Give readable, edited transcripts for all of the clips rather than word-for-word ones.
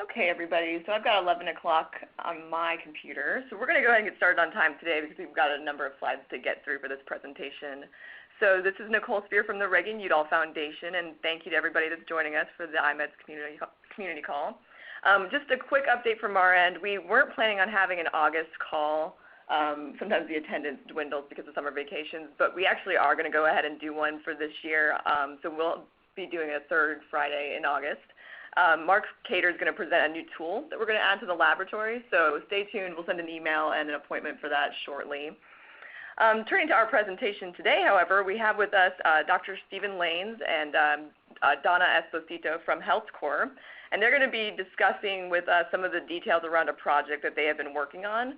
Okay, everybody, so I've got 11 o'clock on my computer. So we're going to go ahead and get started on time today because we've got a number of slides to get through for this presentation. So this is Nicole Spear from the Reagan-Udall Foundation, and thank you to everybody that's joining us for the IMEDS community call. Just a quick update from our end. We weren't planning on having an August call. Sometimes the attendance dwindles because of summer vacations, but we actually are going to go ahead and do one for this year. So we'll be doing a third Friday in August. Mark Cater is going to present a new tool that we're going to add to the laboratory, so stay tuned. We'll send an email and an appointment for that shortly. Turning to our presentation today, however, we have with us Dr. Stephan Lanes and Daina Esposito from Healthcore, and they're going to be discussing with us some of the details around a project that they have been working on.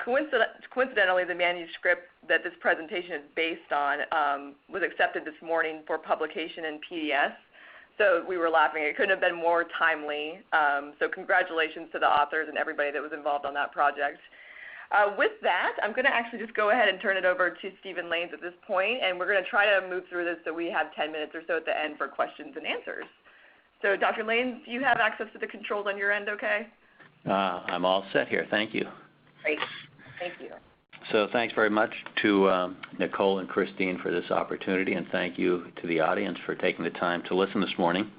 Coincidentally, the manuscript that this presentation is based on was accepted this morning for publication in PDS. So we were laughing. It couldn't have been more timely. So congratulations to the authors and everybody that was involved on that project. With that, I'm going to actually just go ahead and turn it over to Stephan Lanes at this point, and we're going to try to move through this so we have 10 minutes or so at the end for questions and answers. So Dr. Lanes, do you have access to the controls on your end okay? I'm all set here. Thank you. Great. Thank you. So thanks very much to Nicole and Christine for this opportunity, and thank you to the audience for taking the time to listen this morning.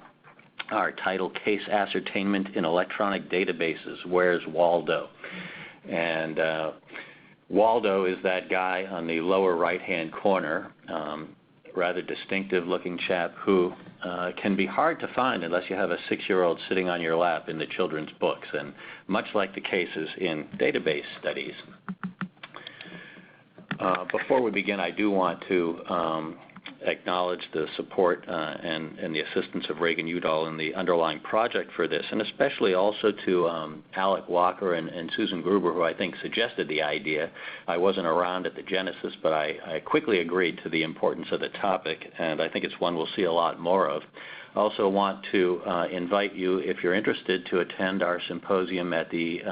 Our title, Case Ascertainment in Electronic Databases, Where's Waldo? And Waldo is that guy on the lower right-hand corner, rather distinctive-looking chap who can be hard to find unless you have a 6-year-old sitting on your lap in the children's books, and much like the cases in database studies. Before we begin, I do want to acknowledge the support and the assistance of Reagan-Udall in the underlying project for this, and especially also to Alec Walker and Susan Gruber, who I think suggested the idea. I wasn't around at the genesis, but I quickly agreed to the importance of the topic, and I think it's one we'll see a lot more of. I also want to invite you, if you're interested, to attend our symposium at the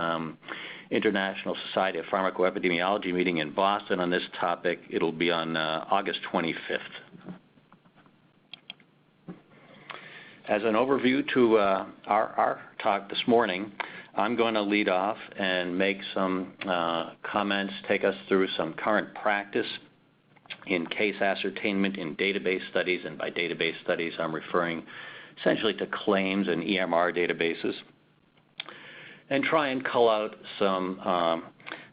International Society of Pharmacoepidemiology meeting in Boston on this topic. It'll be on August 25th. As an overview to our talk this morning, I'm going to lead off and make some comments, take us through some current practice in case ascertainment in database studies, and by database studies I'm referring essentially to claims and EMR databases, and try and cull out some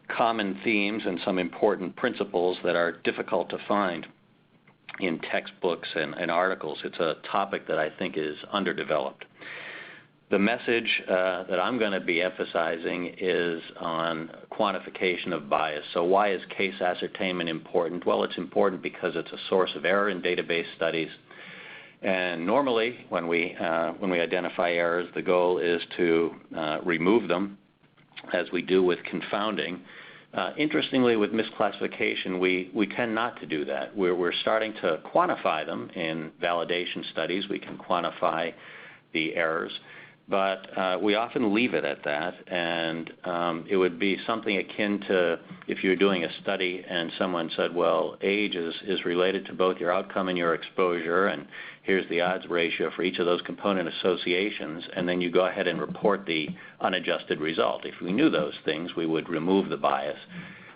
common themes and some important principles that are difficult to find in textbooks and articles. It's a topic that I think is underdeveloped. The message that I'm going to be emphasizing is on quantification of bias. So why is case ascertainment important? Well, it's important because it's a source of error in database studies. And normally, when we identify errors, the goal is to remove them, as we do with confounding. Interestingly, with misclassification, we tend not to do that. We're starting to quantify them in validation studies. We can quantify the errors, but we often leave it at that. And it would be something akin to if you're doing a study and someone said, well, age is related to both your outcome and your exposure, and here's the odds ratio for each of those component associations, and then you go ahead and report the unadjusted result. If we knew those things, we would remove the bias.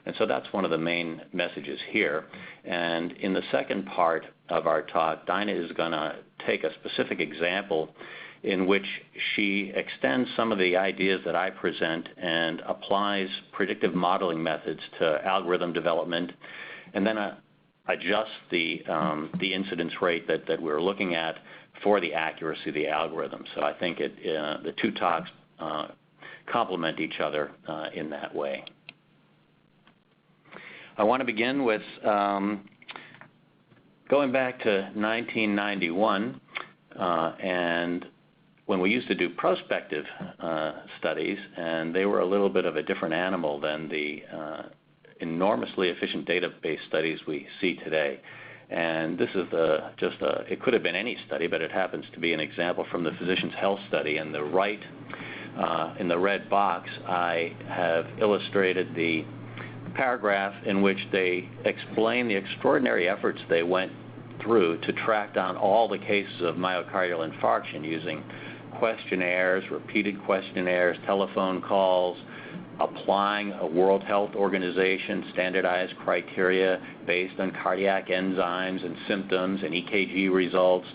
And so that's one of the main messages here. And in the second part of our talk, Daina is going to take a specific example in which she extends some of the ideas that I present and applies predictive modeling methods to algorithm development, and then adjust the incidence rate that we're looking at for the accuracy of the algorithm. So I think the two talks complement each other in that way. I want to begin with going back to 1991 and when we used to do prospective studies, and they were a little bit of a different animal than the enormously efficient database studies we see today. And this is it could have been any study, but it happens to be an example from the Physician's Health Study. And the right, in the red box, I have illustrated the paragraph in which they explain the extraordinary efforts they went through to track down all the cases of myocardial infarction using questionnaires, repeated questionnaires, telephone calls, applying a World Health Organization standardized criteria based on cardiac enzymes and symptoms and EKG results.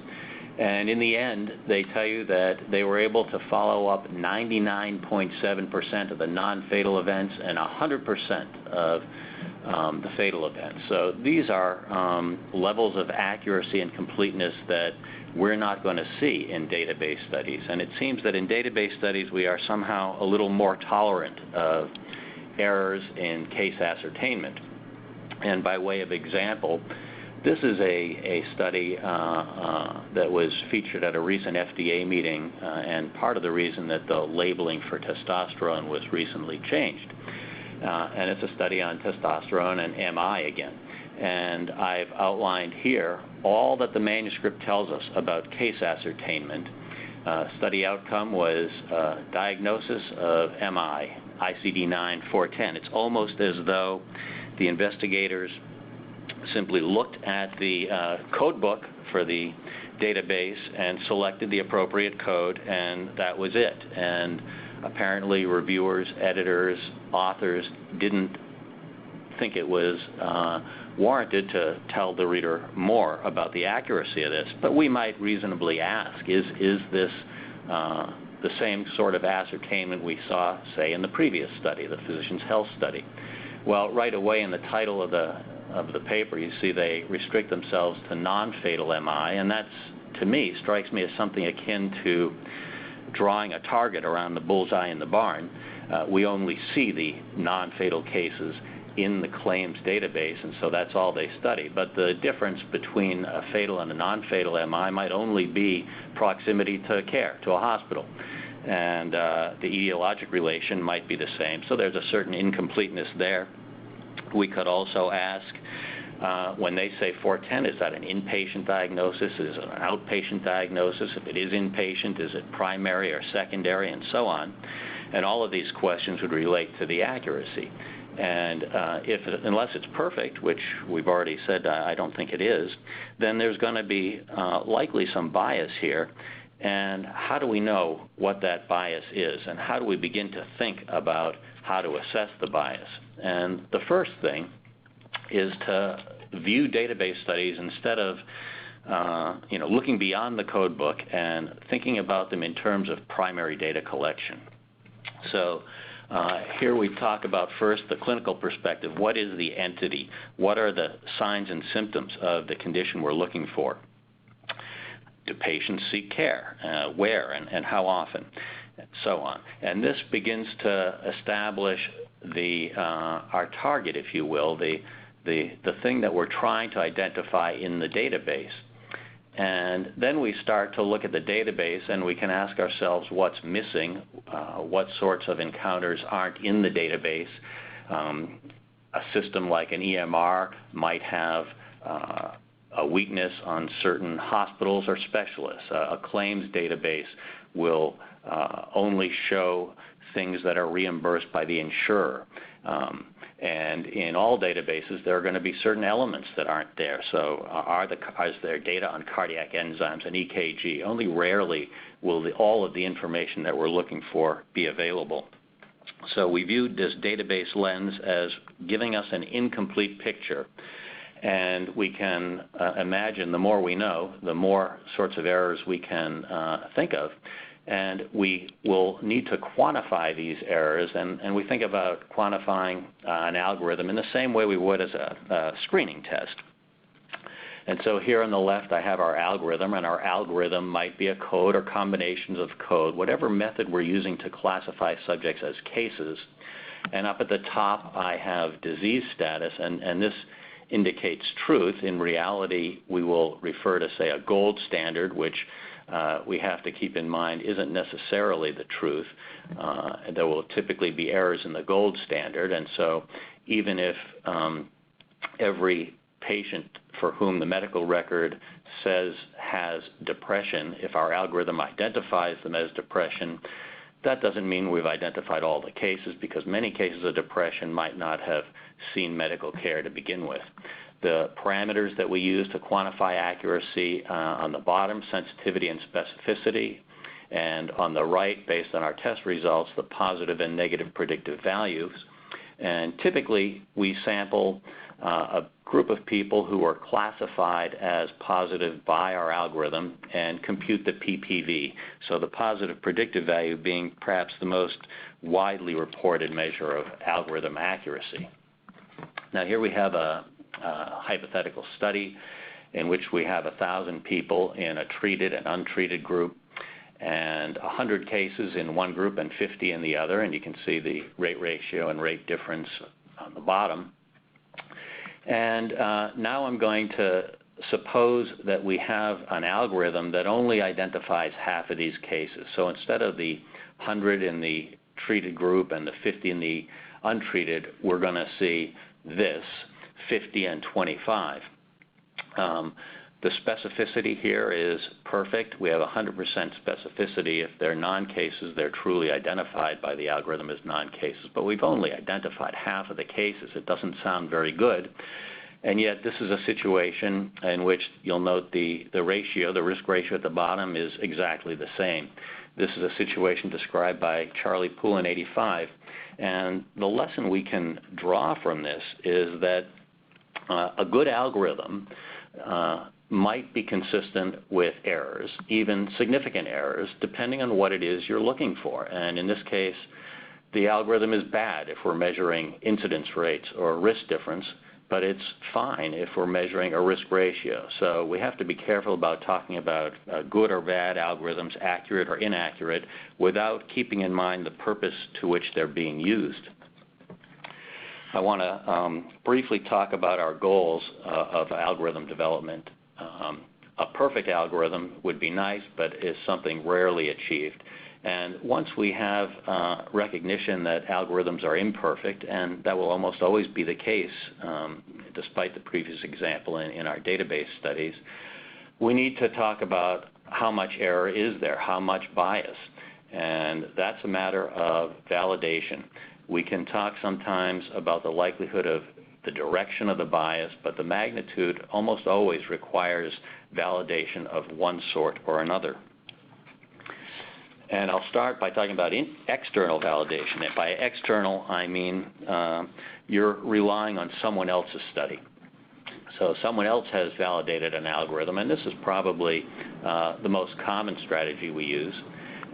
And in the end, they tell you that they were able to follow up 99.7% of the non-fatal events and 100% of the fatal events. So these are levels of accuracy and completeness that we're not going to see in database studies. And it seems that in database studies we are somehow a little more tolerant of errors in case ascertainment. And by way of example, this is a study that was featured at a recent FDA meeting, and part of the reason that the labeling for testosterone was recently changed. And it's a study on testosterone and MI again. And I've outlined here all that the manuscript tells us about case ascertainment. Study outcome was diagnosis of MI, ICD-9-410. It's almost as though the investigators simply looked at the code book for the database and selected the appropriate code, and that was it. And apparently reviewers, editors, authors didn't think it was warranted to tell the reader more about the accuracy of this. But we might reasonably ask, is this the same sort of ascertainment we saw, say, in the previous study, the Physician's Health Study? Well, right away in the title of the paper, you see they restrict themselves to non-fatal MI, and that's, to me, strikes me as something akin to drawing a target around the bullseye in the barn. We only see the non-fatal cases in the claims database, and so that's all they study. But the difference between a fatal and a non-fatal MI might only be proximity to care, to a hospital. And the etiologic relation might be the same, so there's a certain incompleteness there. We could also ask, when they say 410, is that an inpatient diagnosis? Is it an outpatient diagnosis? If it is inpatient, is it primary or secondary, and so on? And all of these questions would relate to the accuracy. And unless it's perfect, which we've already said I don't think it is, then there's going to be likely some bias here. And how do we know what that bias is? And how do we begin to think about how to assess the bias? And the first thing is to view database studies instead of looking beyond the code book and thinking about them in terms of primary data collection. So here we talk about first the clinical perspective. What is the entity? What are the signs and symptoms of the condition we're looking for? Do patients seek care? Where and how often? And so on. And this begins to establish our target, if you will, the thing that we're trying to identify in the database. And then we start to look at the database, and we can ask ourselves what's missing, what sorts of encounters aren't in the database. A system like an EMR might have a weakness on certain hospitals or specialists. A claims database will only show things that are reimbursed by the insurer. And in all databases, there are going to be certain elements that aren't there. So is there data on cardiac enzymes and EKG? Only rarely will all of the information that we're looking for be available. So we viewed this database lens as giving us an incomplete picture. And we can imagine the more we know, the more sorts of errors we can think of. And we will need to quantify these errors, and we think about quantifying an algorithm in the same way we would as a screening test. And so here on the left I have our algorithm, and our algorithm might be a code or combinations of code, whatever method we're using to classify subjects as cases. And up at the top I have disease status, and this indicates truth. In reality, we will refer to, say, a gold standard, which we have to keep in mind isn't necessarily the truth. There will typically be errors in the gold standard, and so even if every patient for whom the medical record says has depression, if our algorithm identifies them as depression, that doesn't mean we've identified all the cases, because many cases of depression might not have seen medical care to begin with. the parameters that we use to quantify accuracy on the bottom, sensitivity and specificity, and on the right, based on our test results, the positive and negative predictive values. And typically, we sample a group of people who are classified as positive by our algorithm and compute the PPV, so the positive predictive value being perhaps the most widely reported measure of algorithm accuracy. Now here we have a hypothetical study in which we have 1,000 people in a treated and untreated group, and 100 cases in one group and 50 in the other, and you can see the rate ratio and rate difference on the bottom. And now I'm going to suppose that we have an algorithm that only identifies half of these cases. So instead of the 100 in the treated group and the 50 in the untreated, we're going to see this, 50 and 25. The specificity here is perfect. We have 100% specificity. If they're non-cases, they're truly identified by the algorithm as non-cases. But we've only identified half of the cases. It doesn't sound very good. And yet this is a situation in which you'll note the ratio, the risk ratio at the bottom is exactly the same. This is a situation described by Charlie Poole in '85. And the lesson we can draw from this is that a good algorithm might be consistent with errors, even significant errors, depending on what it is you're looking for. And in this case, the algorithm is bad if we're measuring incidence rates or risk difference, but it's fine if we're measuring a risk ratio. So we have to be careful about talking about good or bad algorithms, accurate or inaccurate, without keeping in mind the purpose to which they're being used. I want to briefly talk about our goals of algorithm development. A perfect algorithm would be nice, but is something rarely achieved. And once we have recognition that algorithms are imperfect, and that will almost always be the case, despite the previous example in our database studies, we need to talk about how much error is there, how much bias. And that's a matter of validation. We can talk sometimes about the likelihood of the direction of the bias, but the magnitude almost always requires validation of one sort or another. And I'll start by talking about external validation. And by external, I mean you're relying on someone else's study. So someone else has validated an algorithm, and this is probably the most common strategy we use.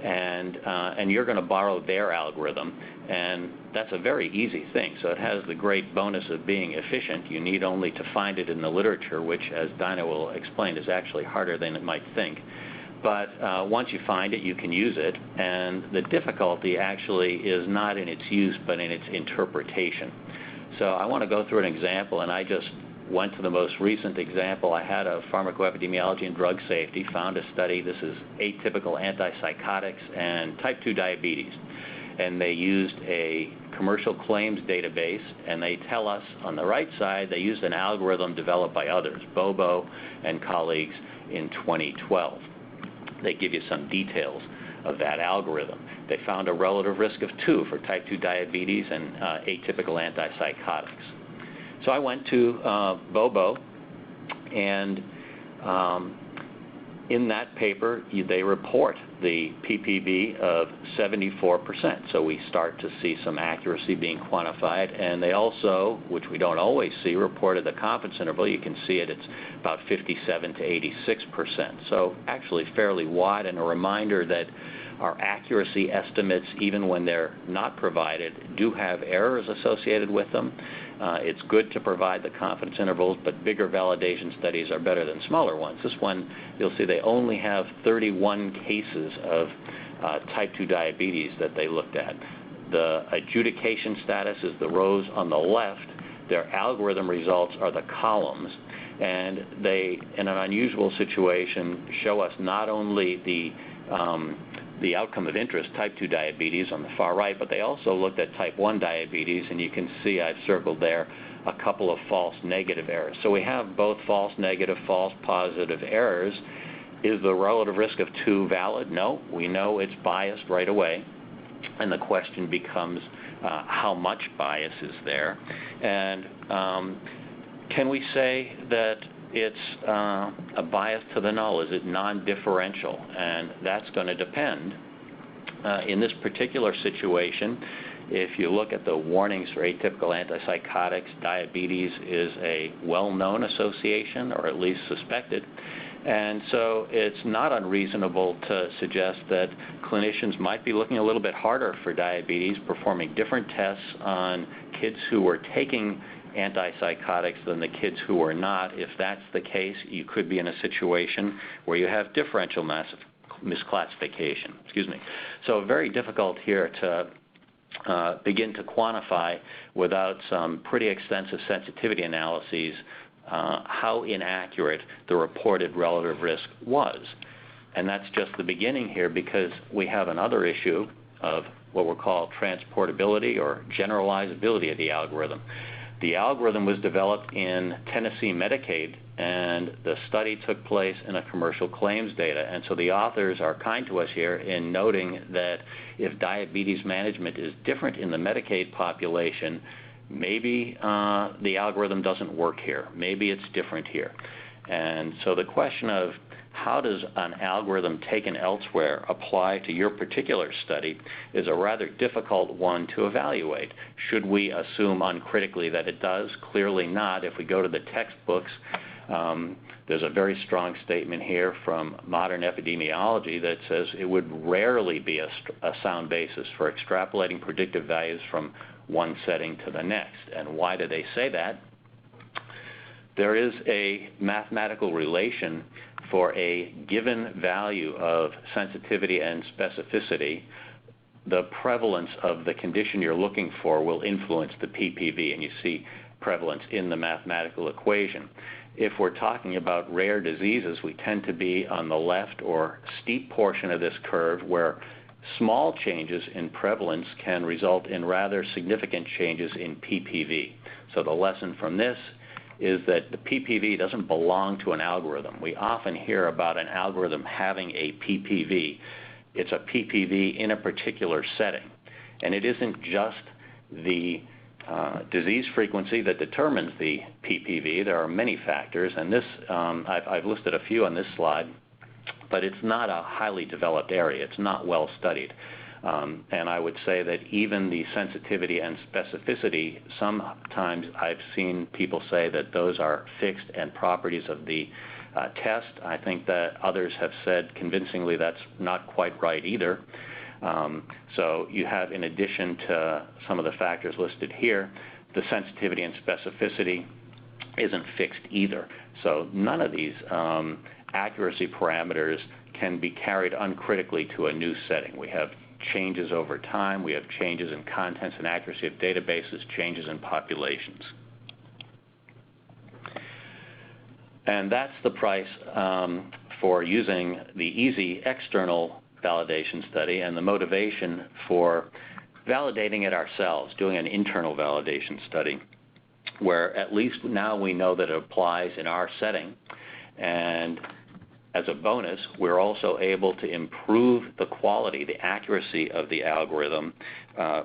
And you're going to borrow their algorithm, and that's a very easy thing. So it has the great bonus of being efficient. You need only to find it in the literature, which, as Daina will explain, is actually harder than it might think. But once you find it, you can use it, and the difficulty actually is not in its use, but in its interpretation. So I want to go through an example, and I just went to the most recent example I had of pharmacoepidemiology and drug safety, found a study. This is atypical antipsychotics and type 2 diabetes. And they used a commercial claims database, and they tell us on the right side they used an algorithm developed by others, Bobo and colleagues, in 2012. They give you some details of that algorithm. They found a relative risk of 2 for type 2 diabetes and atypical antipsychotics. So I went to Bobo, and in that paper, they report the PPV of 74%. So we start to see some accuracy being quantified. And they also, which we don't always see, reported the confidence interval. You can see it, it's about 57 to 86%. So actually fairly wide, and a reminder that our accuracy estimates, even when they're not provided, do have errors associated with them. It's good to provide the confidence intervals, but bigger validation studies are better than smaller ones. This one, you'll see they only have 31 cases of type 2 diabetes that they looked at. The adjudication status is the rows on the left. Their algorithm results are the columns. And they, in an unusual situation, show us not only the outcome of interest, type 2 diabetes on the far right, but they also looked at type 1 diabetes, and you can see I've circled there a couple of false negative errors. So we have both false negative, false positive errors. Is the relative risk of 2 valid? No. We know it's biased right away, and the question becomes how much bias is there. And Can we say that it's a bias to the null? Is it non-differential? And that's going to depend. In this particular situation, if you look at the warnings for atypical antipsychotics, diabetes is a well-known association, or at least suspected. And so it's not unreasonable to suggest that clinicians might be looking a little bit harder for diabetes, performing different tests on kids who were taking antipsychotics than the kids who were not. If that's the case, you could be in a situation where you have differential misclassification. So very difficult here to begin to quantify without some pretty extensive sensitivity analyses how inaccurate the reported relative risk was. And that's just the beginning here, because we have another issue of what we'll call transportability or generalizability of the algorithm. The algorithm was developed in Tennessee Medicaid, and the study took place in a commercial claims data. And so the authors are kind to us here in noting that if diabetes management is different in the Medicaid population, maybe the algorithm doesn't work here. Maybe it's different here. And so the question of how does an algorithm taken elsewhere apply to your particular study is a rather difficult one to evaluate. Should we assume uncritically that it does? Clearly not. If we go to the textbooks, there's a very strong statement here from modern epidemiology that says it would rarely be a sound basis for extrapolating predictive values from one setting to the next. And why do they say that? There is a mathematical relation for a given value of sensitivity and specificity. The prevalence of the condition you're looking for will influence the PPV, and you see prevalence in the mathematical equation. If we're talking about rare diseases, we tend to be on the left or steep portion of this curve, where small changes in prevalence can result in rather significant changes in PPV. So the lesson from this is that the PPV doesn't belong to an algorithm. We often hear about an algorithm having a PPV. It's a PPV in a particular setting. And it isn't just the disease frequency that determines the PPV. There are many factors, and this I've listed a few on this slide, but it's not a highly developed area. It's not well studied. And I would say that even the sensitivity and specificity, sometimes I've seen people say that those are fixed and properties of the test. I think that others have said convincingly that's not quite right either. So you have, in addition to some of the factors listed here, the sensitivity and specificity isn't fixed either. So none of these accuracy parameters can be carried uncritically to a new setting. We have changes over time, we have changes in contents and accuracy of databases, changes in populations. And that's the price for using the easy external validation study, and the motivation for validating it ourselves, doing an internal validation study, where at least now we know that it applies in our setting. And as a bonus, we're also able to improve the quality, the accuracy of the algorithm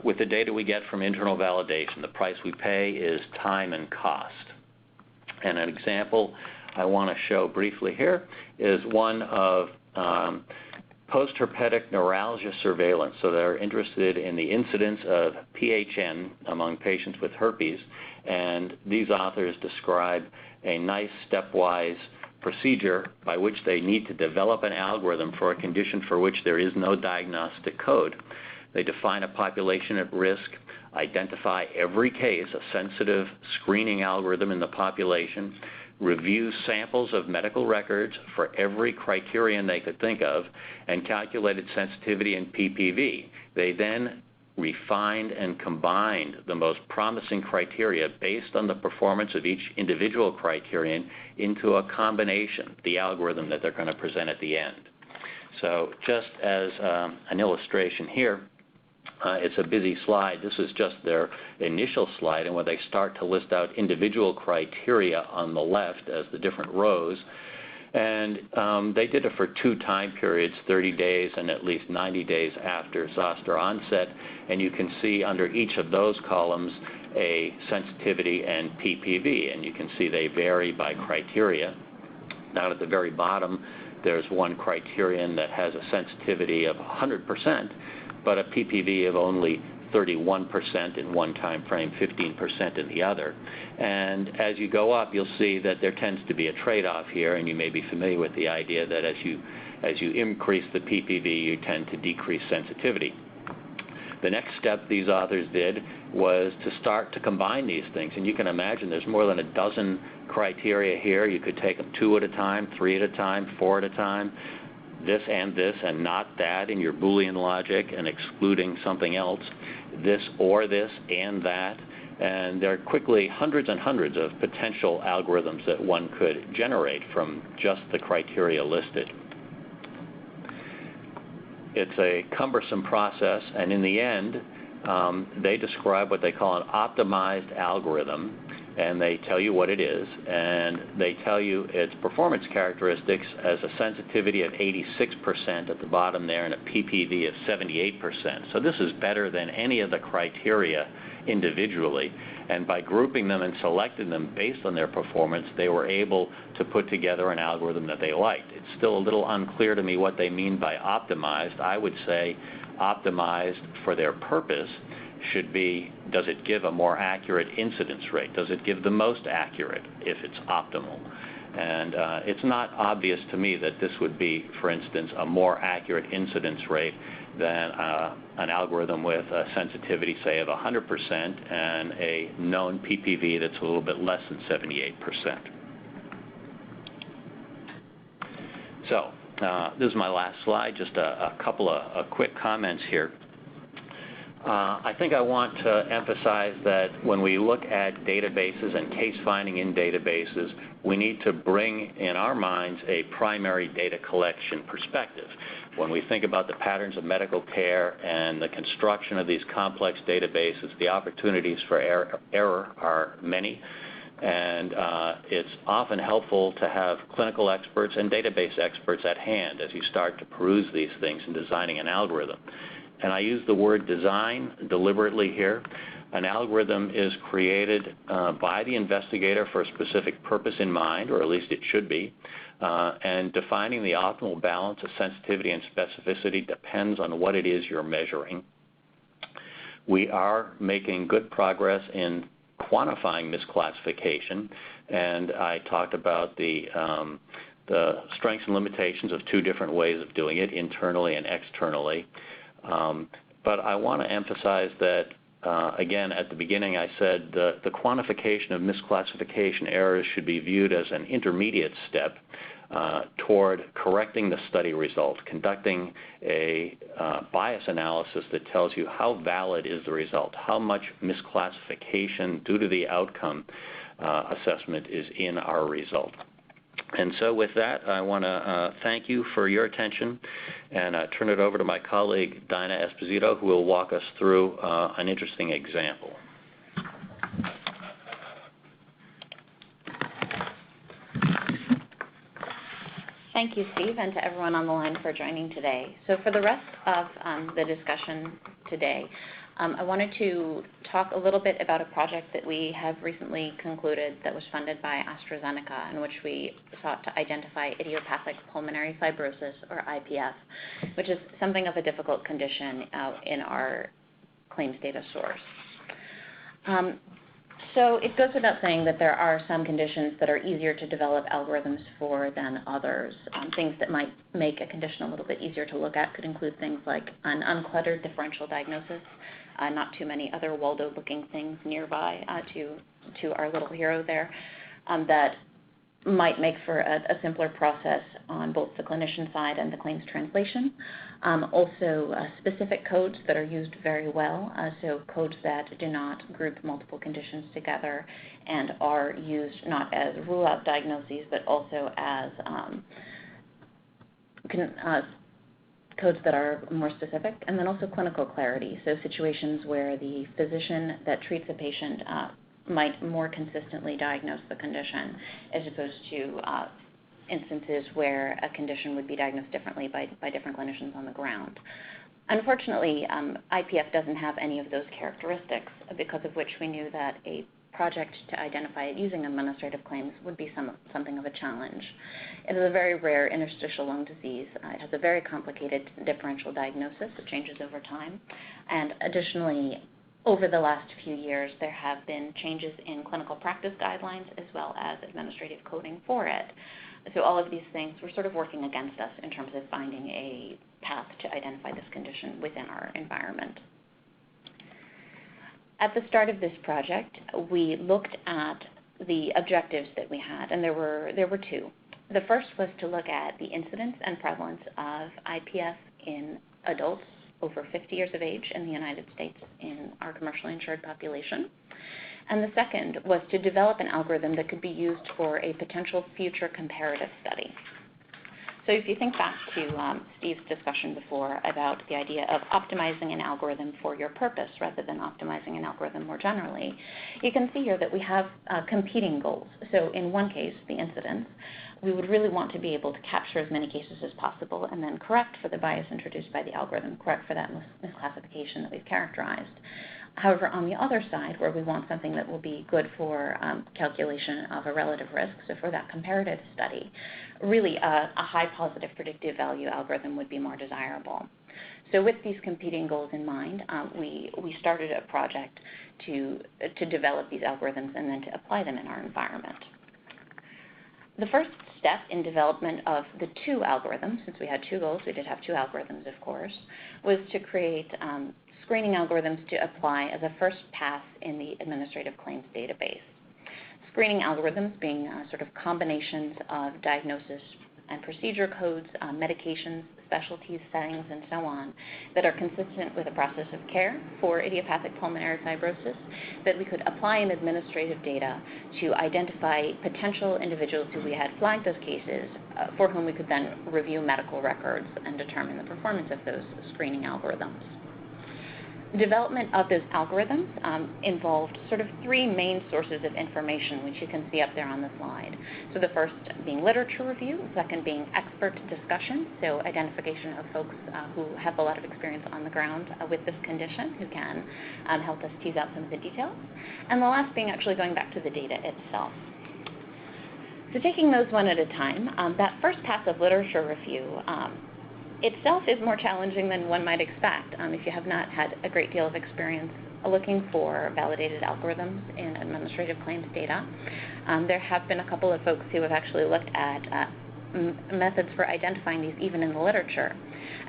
with the data we get from internal validation. The price we pay is time and cost. And an example I want to show briefly here is one of post-herpetic neuralgia surveillance. So they're interested in the incidence of PHN among patients with herpes, and these authors describe a nice stepwise procedure by which they need to develop an algorithm for a condition for which there is no diagnostic code. They define a population at risk, identify every case, a sensitive screening algorithm in the population, review samples of medical records for every criterion they could think of, and calculated sensitivity and PPV. They then refined and combined the most promising criteria based on the performance of each individual criterion into a combination, the algorithm that they're going to present at the end. So just as an illustration here, it's a busy slide. This is just their initial slide, and when they start to list out individual criteria on the left as the different rows. And they did it for 2 time periods, 30 days and at least 90 days after zoster onset. And you can see under each of those columns a sensitivity and PPV, and you can see they vary by criteria. Down at the very bottom, there's one criterion that has a sensitivity of 100%, but a PPV of only 31% in one time frame, 15% in the other. And as you go up, you'll see that there tends to be a trade-off here, and you may be familiar with the idea that as you increase the PPV, you tend to decrease sensitivity. The next step these authors did was to start to combine these things, and you can imagine there's more than a dozen criteria here. You could take them 2 at a time, 3 at a time, 4 at a time, this and not that in your Boolean logic and excluding something else, this or this and that, and there are quickly hundreds and hundreds of potential algorithms that one could generate from just the criteria listed. It's a cumbersome process, and in the end, they describe what they call an optimized algorithm, and they tell you what it is, and they tell you its performance characteristics as a sensitivity of 86% at the bottom there and a PPV of 78%. So this is better than any of the criteria individually, and by grouping them and selecting them based on their performance, they were able to put together an algorithm that they liked. It's still a little unclear to me what they mean by optimized. I would say optimized for their purpose should be, does it give a more accurate incidence rate? Does it give the most accurate if it's optimal? And it's not obvious to me that this would be, for instance, a more accurate incidence rate than an algorithm with a sensitivity, say, of 100% and a known PPV that's a little bit less than 78%. So this is my last slide, just a couple of quick comments here. I think I want to emphasize that when we look at databases and case finding in databases, we need to bring in our minds a primary data collection perspective. When we think about the patterns of medical care and the construction of these complex databases, the opportunities for error are many, and it's often helpful to have clinical experts and database experts at hand as you start to peruse these things in designing an algorithm. And I use the word design deliberately here. An algorithm is created by the investigator for a specific purpose in mind, or at least it should be, and defining the optimal balance of sensitivity and specificity depends on what it is you're measuring. We are making good progress in quantifying misclassification, and I talked about the strengths and limitations of 2 different ways of doing it, internally and externally. But I want to emphasize that, again, at the beginning I said the quantification of misclassification errors should be viewed as an intermediate step toward correcting the study result, conducting a bias analysis that tells you how valid is the result, how much misclassification due to the outcome assessment is in our result. And so with that, I want to thank you for your attention and turn it over to my colleague, Daina Esposito, who will walk us through an interesting example. Thank you, Steve, and to everyone on the line for joining today. So for the rest of the discussion today, I wanted to talk a little bit about a project that we have recently concluded that was funded by AstraZeneca, in which we sought to identify idiopathic pulmonary fibrosis, or IPF, which is something of a difficult condition in our claims data source. So it goes without saying that there are some conditions that are easier to develop algorithms for than others. Things that might make a condition a little bit easier to look at could include things like an uncluttered differential diagnosis, not too many other Waldo-looking things nearby to our little hero there, that might make for a simpler process on both the clinician side and the claims translation. Also, specific codes that are used very well, so codes that do not group multiple conditions together and are used not as rule-out diagnoses, but also as codes that are more specific, and then also clinical clarity, so situations where the physician that treats a patient might more consistently diagnose the condition, as opposed to instances where a condition would be diagnosed differently by different clinicians on the ground. Unfortunately, IPF doesn't have any of those characteristics, because of which we knew that a project to identify it using administrative claims would be something of a challenge. It is a very rare interstitial lung disease. It has a very complicated differential diagnosis that changes over time. And additionally, over the last few years, there have been changes in clinical practice guidelines as well as administrative coding for it. So all of these things were sort of working against us in terms of finding a path to identify this condition within our environment. At the start of this project, we looked at the objectives that we had, and there were two. The first was to look at the incidence and prevalence of IPF in adults over 50 years of age in the United States in our commercially insured population. And the second was to develop an algorithm that could be used for a potential future comparative study. So if you think back to Steve's discussion before about the idea of optimizing an algorithm for your purpose rather than optimizing an algorithm more generally, you can see here that we have competing goals. So in one case, the incidence, we would really want to be able to capture as many cases as possible and then correct for the bias introduced by the algorithm, correct for that misclassification that we've characterized. However, on the other side, where we want something that will be good for calculation of a relative risk, so for that comparative study, really a high positive predictive value algorithm would be more desirable. So with these competing goals in mind, we started a project to develop these algorithms and then to apply them in our environment. The first step in development of the two algorithms, since we had two goals, we did have two algorithms, of course, was to create screening algorithms to apply as a first pass in the administrative claims database. Screening algorithms being sort of combinations of diagnosis and procedure codes, medications, specialties, settings, and so on, that are consistent with a process of care for idiopathic pulmonary fibrosis that we could apply in administrative data to identify potential individuals who we had flagged as cases for whom we could then review medical records and determine the performance of those screening algorithms. Development of those algorithms involved sort of three main sources of information, which you can see up there on the slide. So the first being literature review, the second being expert discussion, so identification of folks who have a lot of experience on the ground with this condition who can help us tease out some of the details, and the last being actually going back to the data itself. So taking those one at a time, that first pass of literature review itself is more challenging than one might expect if you have not had a great deal of experience looking for validated algorithms in administrative claims data. There have been a couple of folks who have actually looked at methods for identifying these even in the literature.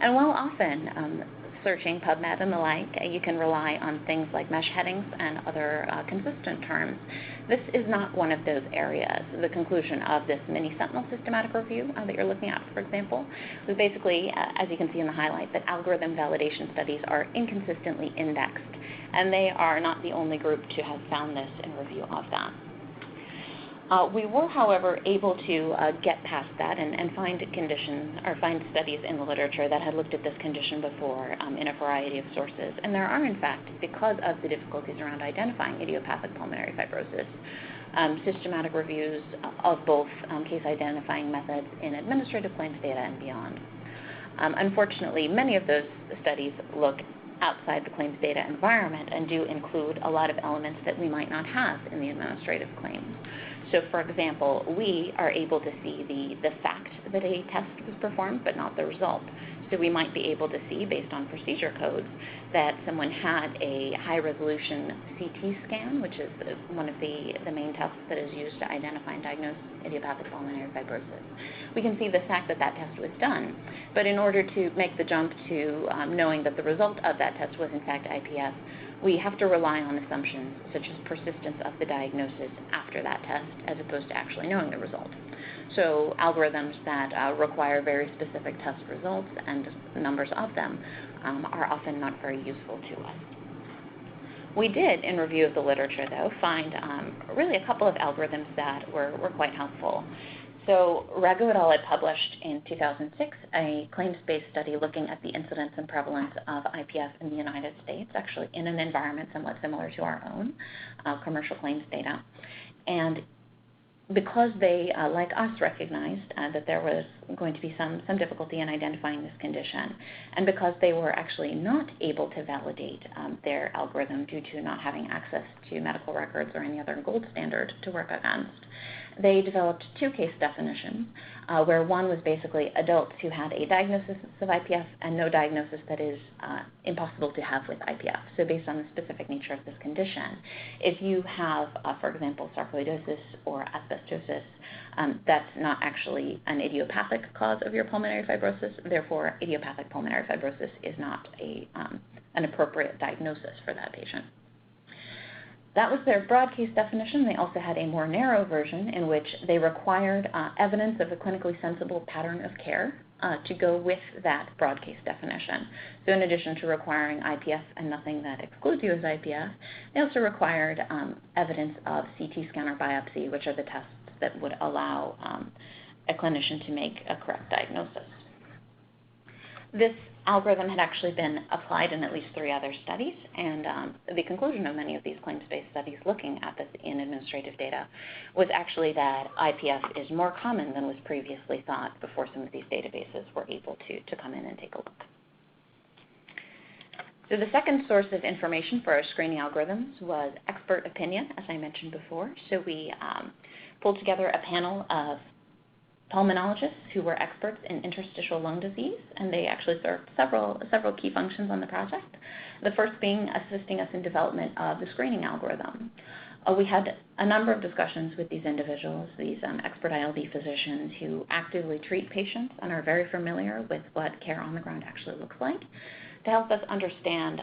And while often searching PubMed and the like, you can rely on things like mesh headings and other consistent terms. This is not one of those areas. The conclusion of this mini Sentinel systematic review that you're looking at, for example, was basically, as you can see in the highlight, that algorithm validation studies are inconsistently indexed, and they are not the only group to have found this in review of that. We were, however, able to get past that and find conditions or find studies in the literature that had looked at this condition before in a variety of sources. And there are, in fact, because of the difficulties around identifying idiopathic pulmonary fibrosis, systematic reviews of both case identifying methods in administrative claims data and beyond. Unfortunately, many of those studies look outside the claims data environment and do include a lot of elements that we might not have in the administrative claims. So, for example, we are able to see the fact that a test was performed, but not the result. So we might be able to see, based on procedure codes, that someone had a high-resolution CT scan, which is one of the main tests that is used to identify and diagnose idiopathic pulmonary fibrosis. We can see the fact that that test was done, but in order to make the jump to knowing that the result of that test was in fact IPF, we have to rely on assumptions such as persistence of the diagnosis after that test as opposed to actually knowing the result. So algorithms that require very specific test results and numbers of them are often not very useful to us. We did, in review of the literature, though, find really a couple of algorithms that were quite helpful. So Reagan-Udall had published in 2006 a claims-based study looking at the incidence and prevalence of IPF in the United States, actually in an environment somewhat similar to our own, commercial claims data. And because they, like us, recognized that there was going to be some difficulty in identifying this condition. And because they were actually not able to validate their algorithm due to not having access to medical records or any other gold standard to work against, they developed two case definitions, where one was basically adults who had a diagnosis of IPF and no diagnosis that is impossible to have with IPF. So based on the specific nature of this condition, if you have, for example, sarcoidosis or asbestosis, that's not actually an idiopathic cause of your pulmonary fibrosis. Therefore, idiopathic pulmonary fibrosis is not an appropriate diagnosis for that patient. That was their broad case definition. They also had a more narrow version in which they required evidence of a clinically sensible pattern of care to go with that broad case definition. So in addition to requiring IPF and nothing that excludes you as IPF, they also required evidence of CT scan or biopsy, which are the tests that would allow a clinician to make a correct diagnosis. This algorithm had actually been applied in at least 3 other studies, and the conclusion of many of these claims-based studies looking at this in administrative data was actually that IPF is more common than was previously thought before some of these databases were able to come in and take a look. So the second source of information for our screening algorithms was expert opinion, as I mentioned before. So we pulled together a panel of pulmonologists who were experts in interstitial lung disease, and they actually served several key functions on the project. The first being assisting us in development of the screening algorithm. We had a number of discussions with these individuals, these expert ILD physicians who actively treat patients and are very familiar with what care on the ground actually looks like, to help us understand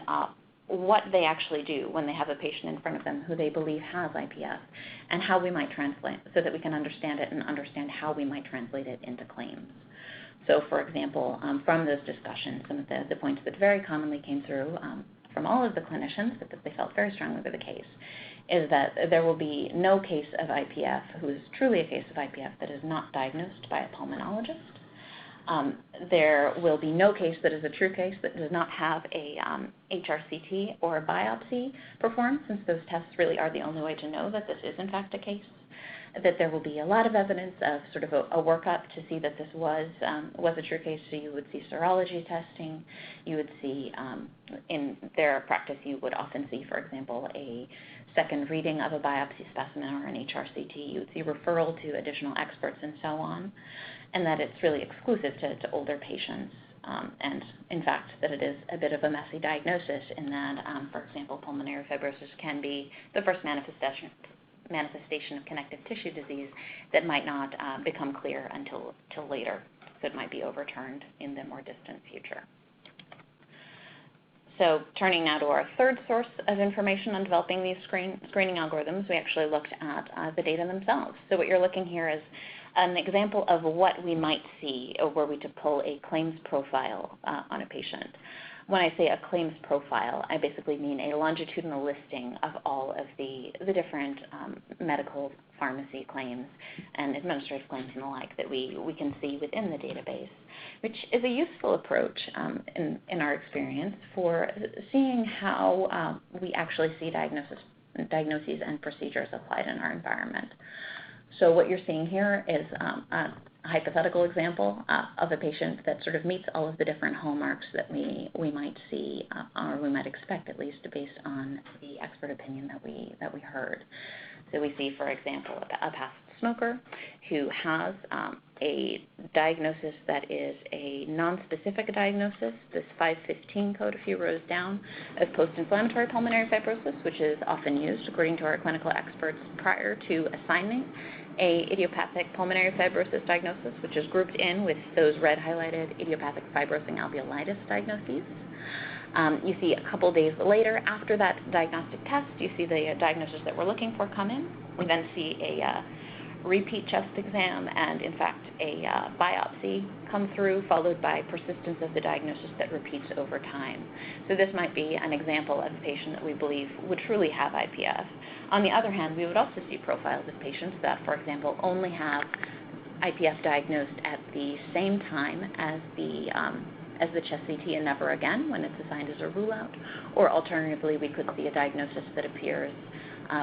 what they actually do when they have a patient in front of them who they believe has IPF, and how we might translate, so that we can understand it and understand how we might translate it into claims. So for example, from those discussions, some of the points that very commonly came through from all of the clinicians, that they felt very strongly were the case, is that there will be no case of IPF who is truly a case of IPF that is not diagnosed by a pulmonologist. There will be no case that is a true case that does not have a HRCT or a biopsy performed, since those tests really are the only way to know that this is in fact a case. That there will be a lot of evidence of sort of a workup to see that this was a true case. So you would see serology testing. You would see, in their practice, you would often see, for example, a second reading of a biopsy specimen or an HRCT. You would see referral to additional experts and so on. And that it's really exclusive to older patients, and in fact that it is a bit of a messy diagnosis in that, for example, pulmonary fibrosis can be the first manifestation of connective tissue disease that might not become clear until later, so it might be overturned in the more distant future. So turning now to our third source of information on developing these screening algorithms, we actually looked at the data themselves. So what you're looking here is an example of what we might see were we to pull a claims profile on a patient. When I say a claims profile, I basically mean a longitudinal listing of all of the different medical pharmacy claims and administrative claims and the like that we can see within the database, which is a useful approach in our experience for seeing how we actually see diagnoses and procedures applied in our environment. So what you're seeing here is a hypothetical example of a patient that sort of meets all of the different hallmarks that we might see, or we might expect at least, based on the expert opinion that we heard. So we see, for example, a past smoker who has a diagnosis that is a non-specific diagnosis, this 515 code a few rows down, of post-inflammatory pulmonary fibrosis, which is often used, according to our clinical experts, prior to assigning a idiopathic pulmonary fibrosis diagnosis, which is grouped in with those red highlighted idiopathic fibrosing alveolitis diagnoses. You see a couple days later, after that diagnostic test, you see the diagnosis that we're looking for come in. We then see a repeat chest exam and, in fact, a biopsy come through, followed by persistence of the diagnosis that repeats over time. So this might be an example of a patient that we believe would truly have IPF. On the other hand, we would also see profiles of patients that, for example, only have IPF diagnosed at the same time as the chest CT and never again when it's assigned as a rule-out, or alternatively, we could see a diagnosis that appears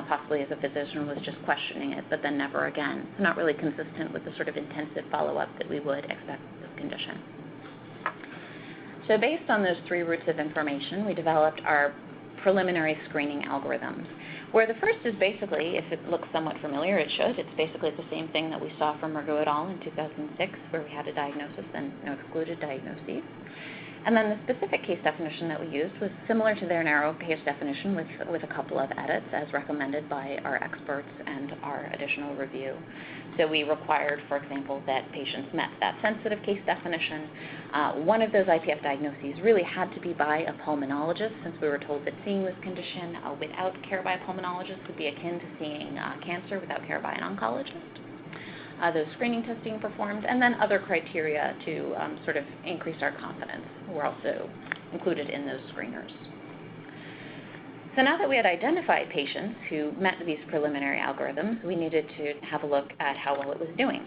possibly as a physician was just questioning it, but then never again. It's not really consistent with the sort of intensive follow-up that we would expect with this condition. So based on those three routes of information, we developed our preliminary screening algorithms, where the first is basically, if it looks somewhat familiar, it should. It's basically the same thing that we saw from Reagan-Udall in 2006, where we had a diagnosis and no excluded diagnoses. And then the specific case definition that we used was similar to their narrow case definition with a couple of edits as recommended by our experts and our additional review. So we required, for example, that patients met that sensitive case definition. One of those IPF diagnoses really had to be by a pulmonologist, since we were told that seeing this condition without care by a pulmonologist would be akin to seeing cancer without care by an oncologist. Those screening testing performed, and then other criteria to sort of increase our confidence were also included in those screeners. So now that we had identified patients who met these preliminary algorithms, we needed to have a look at how well it was doing.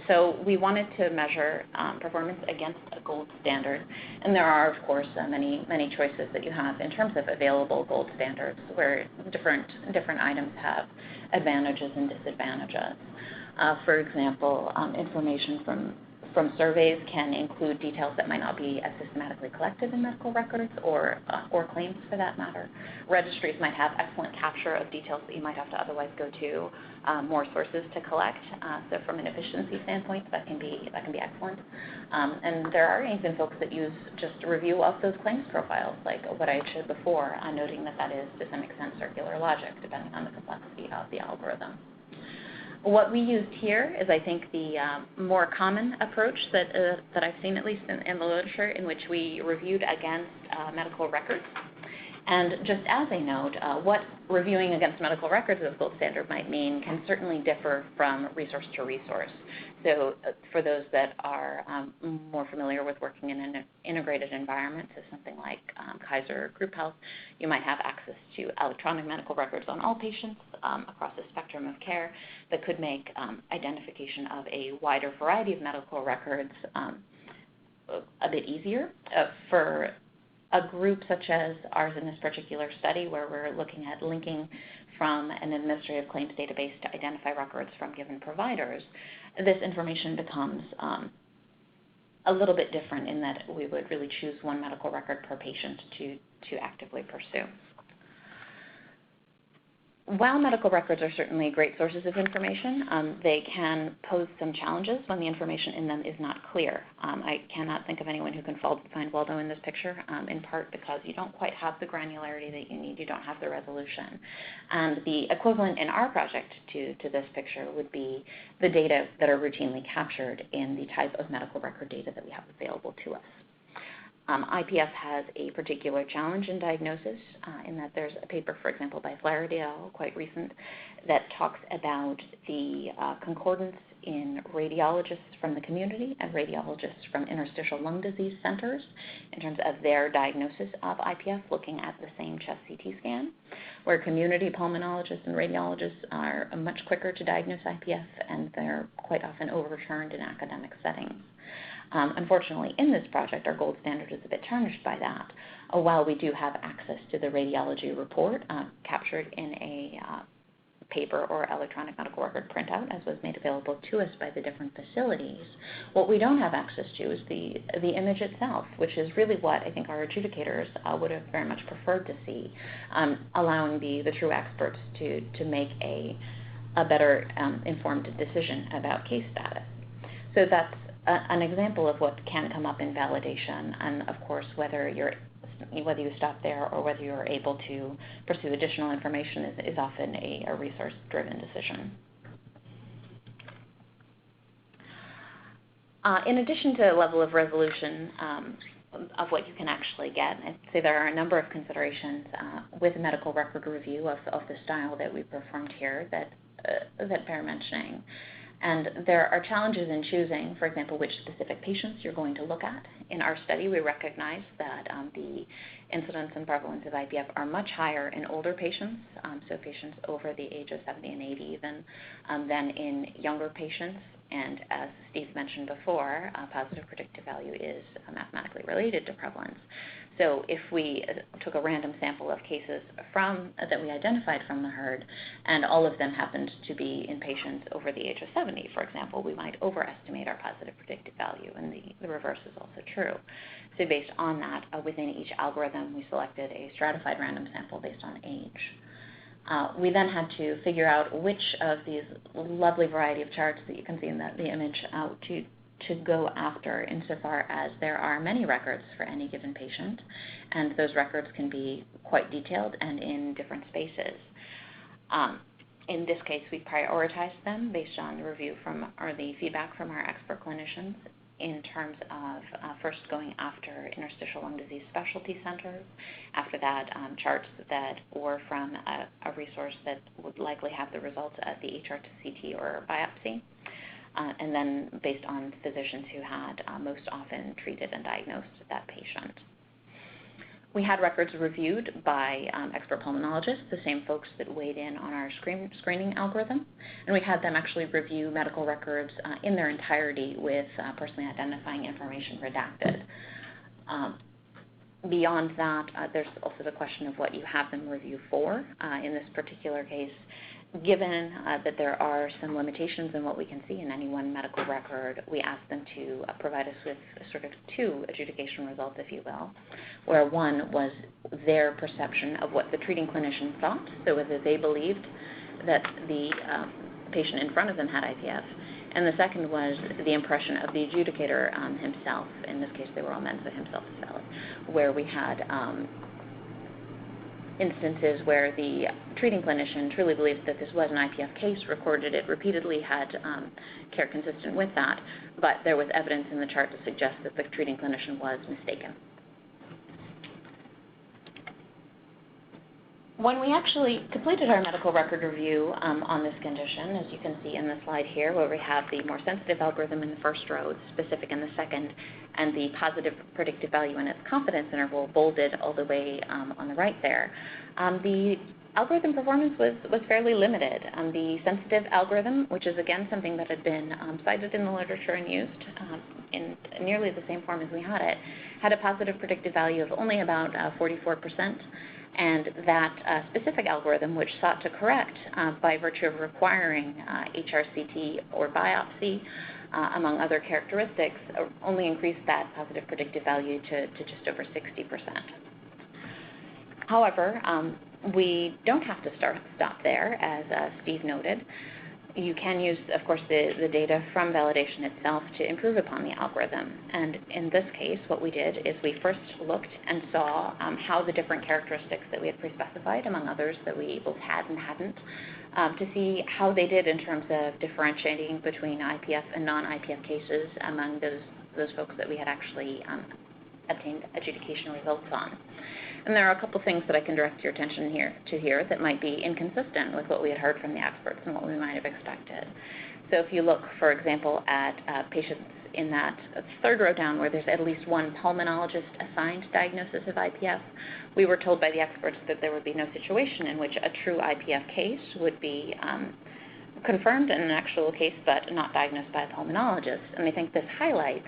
So we wanted to measure performance against a gold standard, and there are, of course, many choices that you have in terms of available gold standards, where different items have advantages and disadvantages. For example, information from surveys can include details that might not be as systematically collected in medical records or claims for that matter. Registries might have excellent capture of details that you might have to otherwise go to more sources to collect. So from an efficiency standpoint, that can be excellent. And there are even folks that use just a review of those claims profiles, like what I showed before, noting that is to some extent circular logic, depending on the complexity of the algorithm. What we used here is, I think, the more common approach that I've seen, at least in the literature, in which we reviewed against medical records. And just as a note, what reviewing against medical records as gold standard might mean can certainly differ from resource to resource. So for those that are more familiar with working in an integrated environment, so something like Kaiser Group Health, you might have access to electronic medical records on all patients across the spectrum of care that could make identification of a wider variety of medical records a bit easier. For a group such as ours in this particular study, where we're looking at linking from an administrative claims database to identify records from given providers, this information becomes a little bit different in that we would really choose one medical record per patient to actively pursue. While medical records are certainly great sources of information, they can pose some challenges when the information in them is not clear. I cannot think of anyone who can find Waldo in this picture, in part because you don't quite have the granularity that you need, you don't have the resolution. And the equivalent in our project to this picture would be the data that are routinely captured in the type of medical record data that we have available to us. IPF has a particular challenge in diagnosis in that there's a paper, for example, by Flaherty et al., quite recent, that talks about the concordance in radiologists from the community and radiologists from interstitial lung disease centers in terms of their diagnosis of IPF, looking at the same chest CT scan, where community pulmonologists and radiologists are much quicker to diagnose IPF, and they're quite often overturned in academic settings. Unfortunately, in this project, our gold standard is a bit tarnished by that. While we do have access to the radiology report captured in a paper or electronic medical record printout, as was made available to us by the different facilities, what we don't have access to is the image itself, which is really what I think our adjudicators would have very much preferred to see, allowing the true experts to make a better informed decision about case status. So that's an example of what can come up in validation, and of course whether you stop there or whether you're able to pursue additional information is often a resource-driven decision. In addition to the level of resolution of what you can actually get, I'd say there are a number of considerations with medical record review of the style that we performed here that bear mentioning. And there are challenges in choosing, for example, which specific patients you're going to look at. In our study, we recognize that the incidence and prevalence of IPF are much higher in older patients, so patients over the age of 70 and 80 even, than in younger patients. And as Steve mentioned before, positive predictive value is mathematically related to prevalence. So if we took a random sample of cases that we identified from the herd, and all of them happened to be in patients over the age of 70, for example, we might overestimate our positive predictive value, and the reverse is also true. So based on that, within each algorithm, we selected a stratified random sample based on age. We then had to figure out which of these lovely variety of charts that you can see in the image to go after, insofar as there are many records for any given patient, and those records can be quite detailed and in different spaces. In this case, we prioritized them based on the the feedback from our expert clinicians in terms of first going after interstitial lung disease specialty centers, after that charts that were from a resource that would likely have the results at the HRT-CT or biopsy, and then based on physicians who had most often treated and diagnosed that patient. We had records reviewed by expert pulmonologists, the same folks that weighed in on our screening algorithm, and we had them actually review medical records in their entirety with personally identifying information redacted. Beyond that, there's also the question of what you have them review for. In this particular case, given that there are some limitations in what we can see in any one medical record, we asked them to provide us with sort of two adjudication results, if you will, where one was their perception of what the treating clinician thought, so whether they believed that the patient in front of them had IPF, and the second was the impression of the adjudicator himself. In this case, they were all men, so himself is valid, where we had instances where the treating clinician truly believed that this was an IPF case, recorded it repeatedly, had care consistent with that, but there was evidence in the chart to suggest that the treating clinician was mistaken. When we actually completed our medical record review on this condition, as you can see in the slide here, where we have the more sensitive algorithm in the first row, specific in the second, and the positive predictive value in its confidence interval bolded all the way on the right there, the algorithm performance was fairly limited. The sensitive algorithm, which is again something that had been cited in the literature and used in nearly the same form as we had it, had a positive predictive value of only about 44%. And that specific algorithm, which sought to correct by virtue of requiring HRCT or biopsy, among other characteristics, only increased that positive predictive value to just over 60%. However, we don't have to stop there, as Steve noted. You can use, of course, the data from validation itself to improve upon the algorithm. And in this case, what we did is we first looked and saw how the different characteristics that we had pre-specified, among others that we both had and hadn't, to see how they did in terms of differentiating between IPF and non-IPF cases among those folks that we had actually obtained adjudication results on. And there are a couple things that I can direct your attention here that might be inconsistent with what we had heard from the experts and what we might have expected. So if you look, for example, at patients in that third row down where there's at least one pulmonologist assigned diagnosis of IPF, we were told by the experts that there would be no situation in which a true IPF case would be confirmed in an actual case but not diagnosed by a pulmonologist. And I think this highlights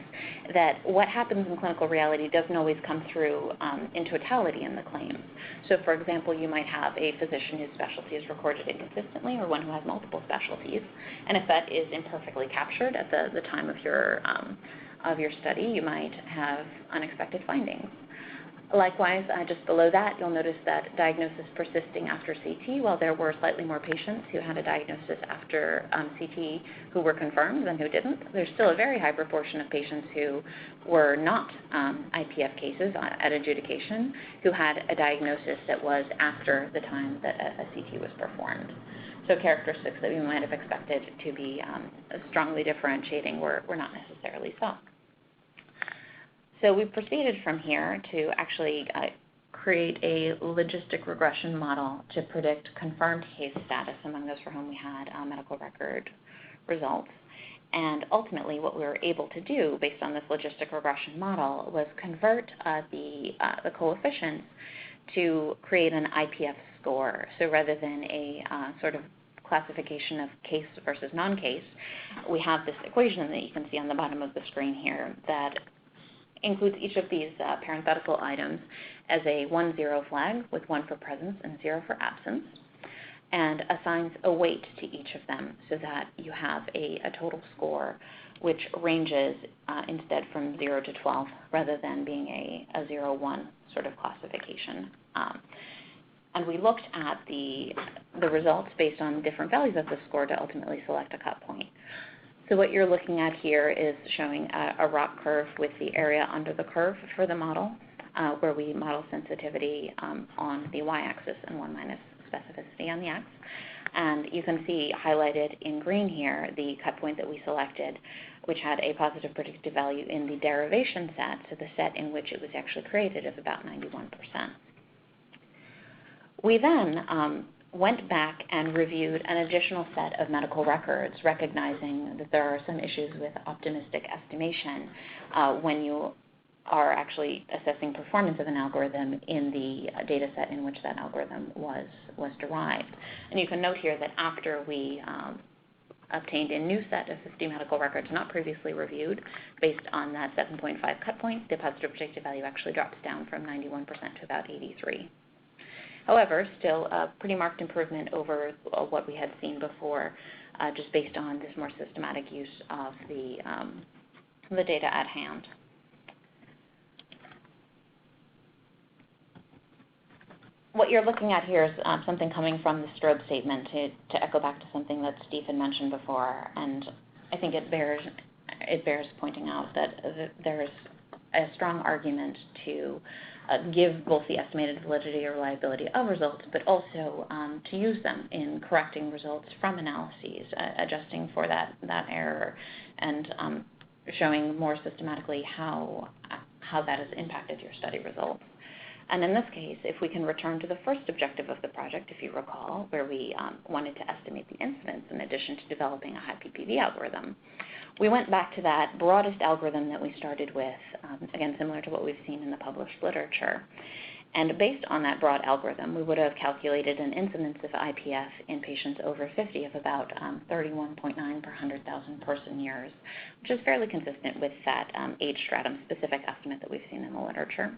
that what happens in clinical reality doesn't always come through in totality in the claims. So for example, you might have a physician whose specialty is recorded inconsistently, or one who has multiple specialties, and if that is imperfectly captured at the time of your study, you might have unexpected findings. Likewise, just below that, you'll notice that diagnosis persisting after CT, while there were slightly more patients who had a diagnosis after CT who were confirmed than who didn't, there's still a very high proportion of patients who were not IPF cases at adjudication who had a diagnosis that was after the time that a CT was performed. So characteristics that we might have expected to be strongly differentiating were not necessarily so. So we proceeded from here to actually create a logistic regression model to predict confirmed case status among those for whom we had medical record results. And ultimately, what we were able to do, based on this logistic regression model, was convert the coefficients to create an IPF score. So rather than a sort of classification of case versus non-case, we have this equation that you can see on the bottom of the screen here that includes each of these parenthetical items as a 1-0 flag, with 1 for presence and 0 for absence, and assigns a weight to each of them so that you have a total score which ranges instead from 0 to 12 rather than being a 0-1 sort of classification. And we looked at the results based on different values of the score to ultimately select a cut point. So what you're looking at here is showing a ROC curve with the area under the curve for the model, where we model sensitivity on the y-axis and 1 minus specificity on the x. And you can see highlighted in green here the cut point that we selected, which had a positive predictive value in the derivation set, so the set in which it was actually created, of about 91%. We then went back and reviewed an additional set of medical records, recognizing that there are some issues with optimistic estimation when you are actually assessing performance of an algorithm in the data set in which that algorithm was derived. And you can note here that after we obtained a new set of 50 medical records not previously reviewed, based on that 7.5 cut point, the positive predictive value actually drops down from 91% to about 83%. However, still a pretty marked improvement over what we had seen before, just based on this more systematic use of the data at hand. What you're looking at here is something coming from the strobe statement, to echo back to something that Stephan mentioned before, and I think it bears pointing out that there is a strong argument to give both the estimated validity or reliability of results, but also to use them in correcting results from analyses, adjusting for that error, and showing more systematically how that has impacted your study results. And in this case, if we can return to the first objective of the project, if you recall, where we wanted to estimate the incidence in addition to developing a high PPV algorithm, we went back to that broadest algorithm that we started with, again, similar to what we've seen in the published literature. And based on that broad algorithm, we would have calculated an incidence of IPF in patients over 50 of about 31.9 per 100,000 person years, which is fairly consistent with that age stratum specific estimate that we've seen in the literature.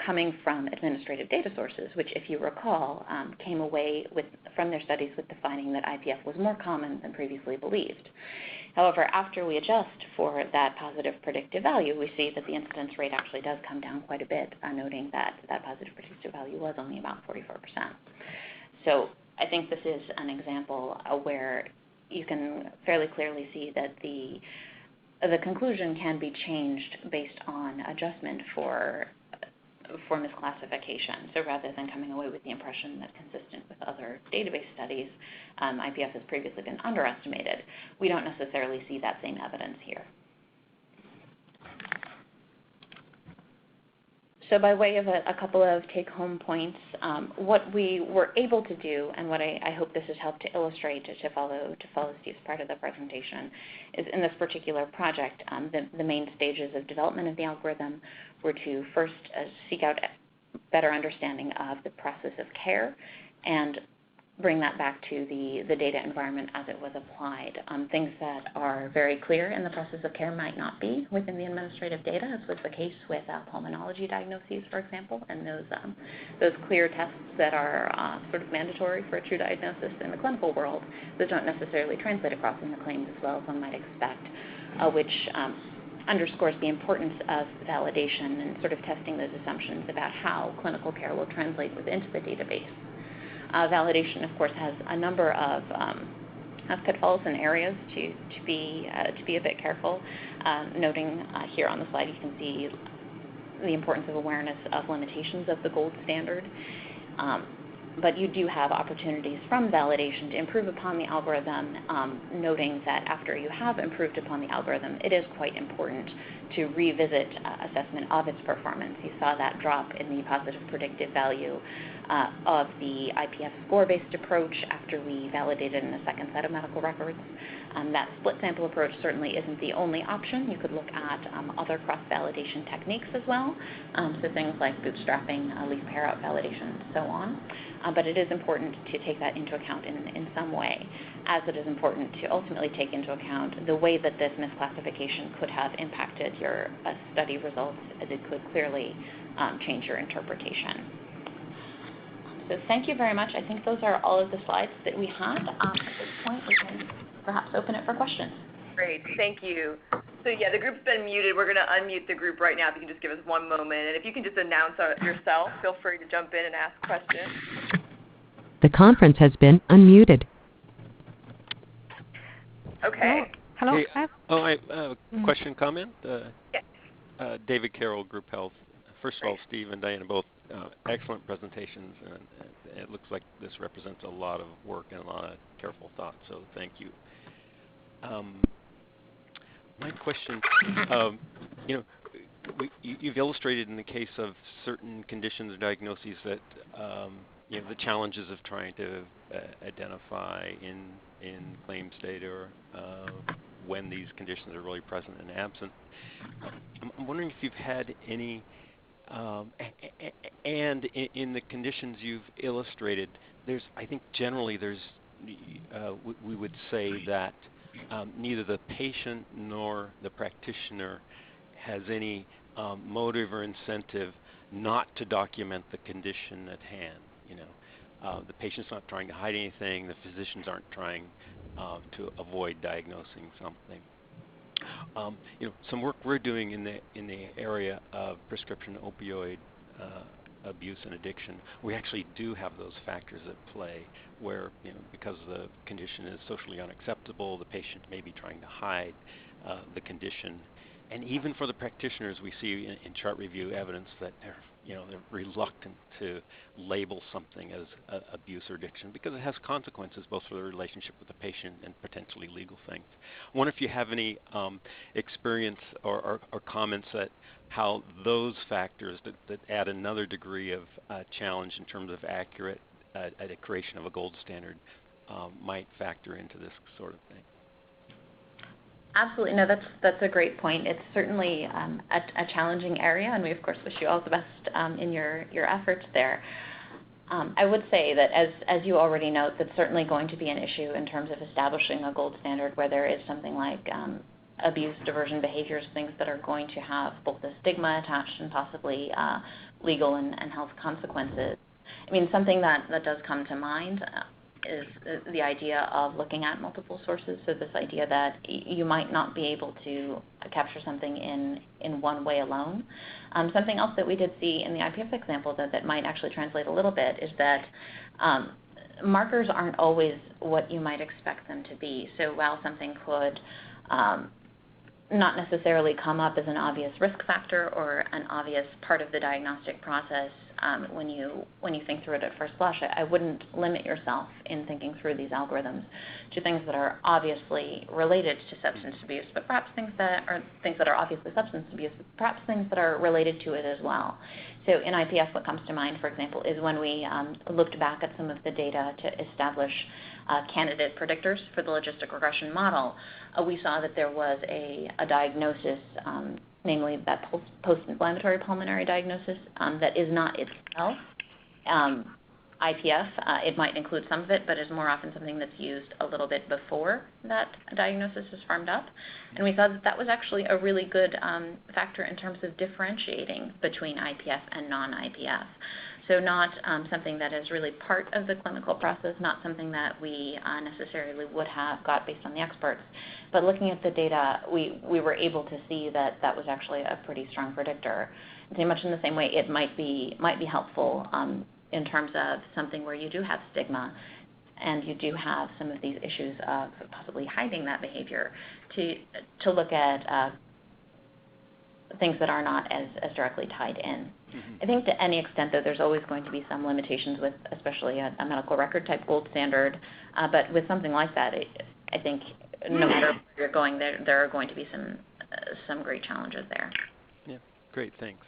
Coming from administrative data sources, which, if you recall, came away from their studies with the finding that IPF was more common than previously believed. However, after we adjust for that positive predictive value, we see that the incidence rate actually does come down quite a bit, noting that that positive predictive value was only about 44%. So I think this is an example where you can fairly clearly see that the conclusion can be changed based on adjustment for misclassification. So rather than coming away with the impression that, consistent with other database studies, IPF has previously been underestimated, we don't necessarily see that same evidence here. So by way of a couple of take-home points, what we were able to do, and what I hope this has helped to illustrate to follow Steve's part of the presentation, is in this particular project, the main stages of development of the algorithm were to first seek out better understanding of the process of care and bring that back to the data environment as it was applied. Things that are very clear in the process of care might not be within the administrative data, as was the case with pulmonology diagnoses, for example, and those clear tests that are sort of mandatory for a true diagnosis in the clinical world, that don't necessarily translate across in the claims as well as one might expect, which underscores the importance of validation and sort of testing those assumptions about how clinical care will translate into the database. Validation, of course, has a number of pitfalls and areas to be a bit careful. Noting here on the slide, you can see the importance of awareness of limitations of the gold standard. But you do have opportunities from validation to improve upon the algorithm, noting that after you have improved upon the algorithm, it is quite important to revisit assessment of its performance. You saw that drop in the positive predictive value of the IPF score-based approach after we validated in a second set of medical records. That split sample approach certainly isn't the only option. You could look at other cross-validation techniques as well, so things like bootstrapping, leaf pair-out validation, and so on. But it is important to take that into account in some way, as it is important to ultimately take into account the way that this misclassification could have impacted your study results, as it could clearly change your interpretation. So thank you very much. I think those are all of the slides that we had. At this point, we can perhaps open it for questions. Great, thank you. So yeah, the group's been muted. We're going to unmute the group right now. If you can just give us one moment. And if you can just announce yourself, feel free to jump in and ask questions. The conference has been unmuted. Okay. Hello. Hey, I have a question, comment. Yes. David Carroll, Group Health. First of all, Steve and Daina, both excellent presentations, and it looks like this represents a lot of work and a lot of careful thought, so thank you. My question, you've illustrated in the case of certain conditions or diagnoses that the challenges of trying to identify in claims data or when these conditions are really present and absent. I'm wondering if you've had any, and in the conditions you've illustrated, I think generally we would say that neither the patient nor the practitioner has any motive or incentive not to document the condition at hand. The patient's not trying to hide anything. The physicians aren't trying to avoid diagnosing something. Some work we're doing in the area of prescription opioid abuse and addiction, we actually do have those factors at play where, because the condition is socially unacceptable, the patient may be trying to hide the condition. And even for the practitioners, we see in chart review evidence that they're reluctant to label something as abuse or addiction because it has consequences both for the relationship with the patient and potentially legal things. I wonder if you have any experience or comments at how those factors that add another degree of challenge in terms of accurate creation of a gold standard might factor into this sort of thing. Absolutely. No, that's a great point. It's certainly a challenging area, and we, of course, wish you all the best in your efforts there. I would say that, as you already note, that's certainly going to be an issue in terms of establishing a gold standard where there is something like abuse, diversion behaviors, things that are going to have both a stigma attached and possibly legal and health consequences. I mean, something that does come to mind is the idea of looking at multiple sources. So this idea that you might not be able to capture something in one way alone. Something else that we did see in the IPF example that might actually translate a little bit is that markers aren't always what you might expect them to be. So while something could not necessarily come up as an obvious risk factor or an obvious part of the diagnostic process, when you think through it at first blush, I wouldn't limit yourself in thinking through these algorithms to things that are obviously related to substance abuse, but perhaps things that are obviously substance abuse, but perhaps things that are related to it as well. So in IPF, what comes to mind, for example, is when we looked back at some of the data to establish candidate predictors for the logistic regression model, we saw that there was a diagnosis, namely that post-inflammatory pulmonary diagnosis that is not itself IPF. It might include some of it, but is more often something that's used a little bit before that diagnosis is firmed up. And we saw that was actually a really good factor in terms of differentiating between IPF and non-IPF. So not something that is really part of the clinical process, not something that we necessarily would have got based on the experts. But looking at the data, we were able to see that was actually a pretty strong predictor. And much in the same way, it might be helpful in terms of something where you do have stigma and you do have some of these issues of possibly hiding that behavior, to look at things that are not as directly tied in. Mm-hmm. I think to any extent, though, there's always going to be some limitations with especially a medical record type gold standard, but with something like that, I think no matter where you're going, there are going to be some great challenges there. Yeah, great, thanks.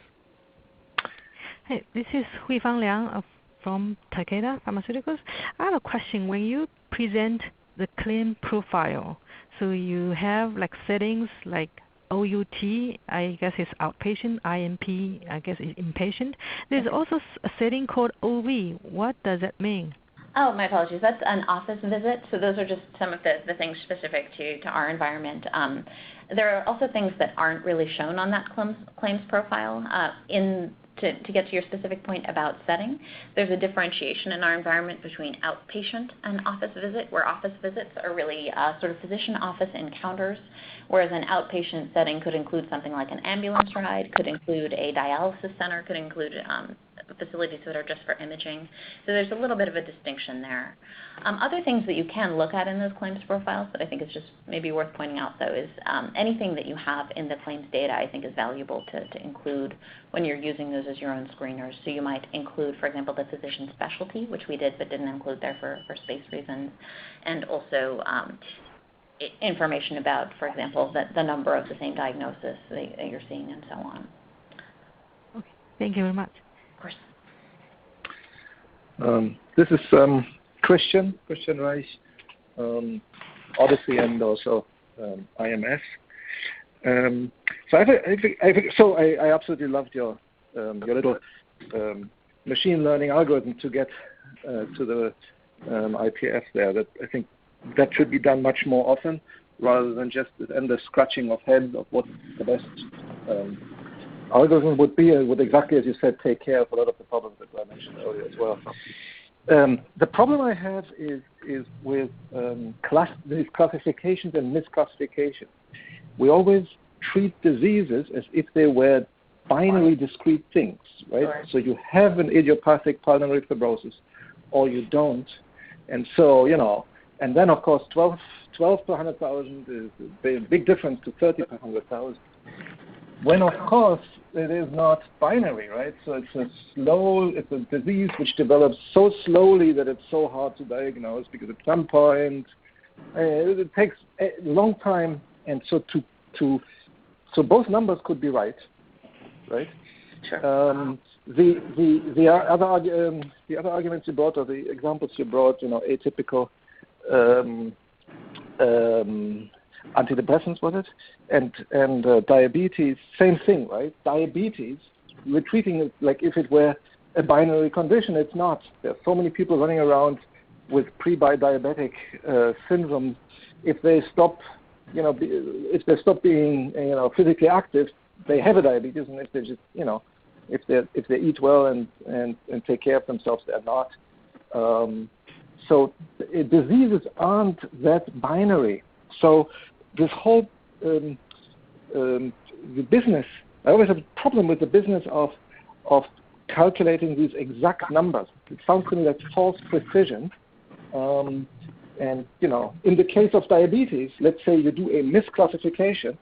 Hey, this is Huifang Liang from Takeda Pharmaceuticals. I have a question. When you present the claim profile, so you have like settings like OUT, I guess is outpatient, IMP, I guess is inpatient. There's also a setting called OV. What does that mean? Oh, my apologies. That's an office visit. So those are just some of the things specific to our environment. There are also things that aren't really shown on that claims profile. To get to your specific point about setting, there's a differentiation in our environment between outpatient and office visit, where office visits are really sort of physician office encounters, whereas an outpatient setting could include something like an ambulance ride, could include a dialysis center, could include facilities that are just for imaging. So there's a little bit of a distinction there. Other things that you can look at in those claims profiles that I think is just maybe worth pointing out, though, is anything that you have in the claims data I think is valuable to include when you're using those as your own screeners. So you might include, for example, the physician specialty, which we did but didn't include there for space reasons, and also information about, for example, the number of the same diagnosis that you're seeing and so on. Okay, thank you very much. Of course. This is Christian Reich, Odyssey, and also IMS. So I absolutely loved your little machine learning algorithm to get to the IPF there. That I think that should be done much more often, rather than just this endless scratching of heads of what the best algorithm would be, and would exactly, as you said, take care of a lot of the problems that I mentioned earlier as well. The problem I have is with these classifications and misclassifications. We always treat diseases as if they were binary discrete things, right? Sure. So you have an idiopathic pulmonary fibrosis, or you don't. And so, and then of course 12 per 100,000 is a big difference to 30 per 100,000. When of course it is not binary, right? So it's a disease which develops so slowly that it's so hard to diagnose, because at some point it takes a long time, and so so both numbers could be right? Sure. The other arguments you brought, or the examples you brought, atypical antidepressants, was it? And diabetes, same thing, right? Diabetes, we're treating it like if it were a binary condition. It's not. There are so many people running around with pre-diabetic syndrome. If they stop, being, physically active, they have a diabetes, and if they just, if they eat well and take care of themselves, they're not. So diseases aren't that binary. So this whole the business, I always have a problem with the business of calculating these exact numbers. It sounds to me like false precision. And in the case of diabetes, let's say you do a misclassification,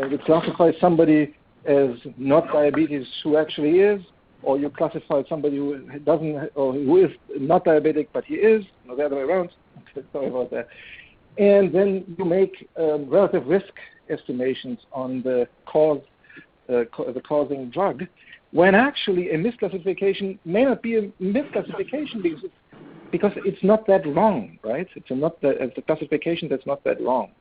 you classify somebody as not diabetes who actually is, or you classify somebody who doesn't, or who is not diabetic but he is, no, the other way around. Sorry about that. And then you make relative risk estimations on the the causing drug, when actually a misclassification may not be a misclassification because it's not that wrong, right? It's a classification that's not that wrong.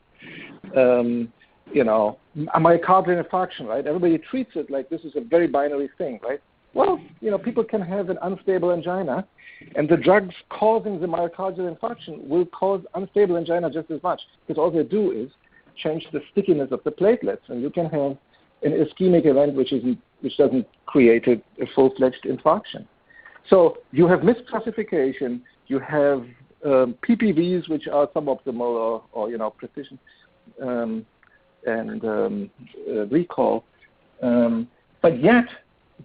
A myocardial infarction, right? Everybody treats it like this is a very binary thing, right? Well, people can have an unstable angina, and the drugs causing the myocardial infarction will cause unstable angina just as much, because all they do is change the stickiness of the platelets, and you can have an ischemic event which doesn't create a full-fledged infarction. So you have misclassification, you have PPVs which are suboptimal or precision and recall, but yet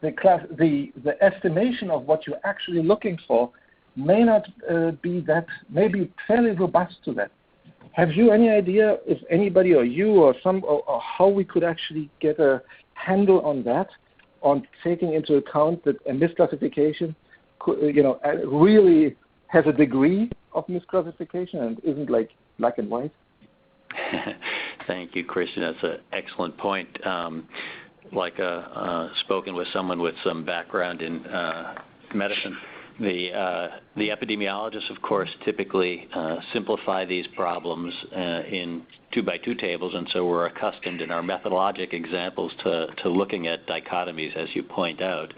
the estimation of what you're actually looking for may not be that, maybe fairly robust to that. Have you any idea if anybody or you or how we could actually get a handle on that, on taking into account that a misclassification really has a degree of misclassification and isn't like black and white? Thank you, Christian. That's an excellent point. Spoken with someone with some background in medicine. The epidemiologists, of course, typically simplify these problems in 2x2 tables, and so we're accustomed in our methodologic examples to looking at dichotomies, as you point out.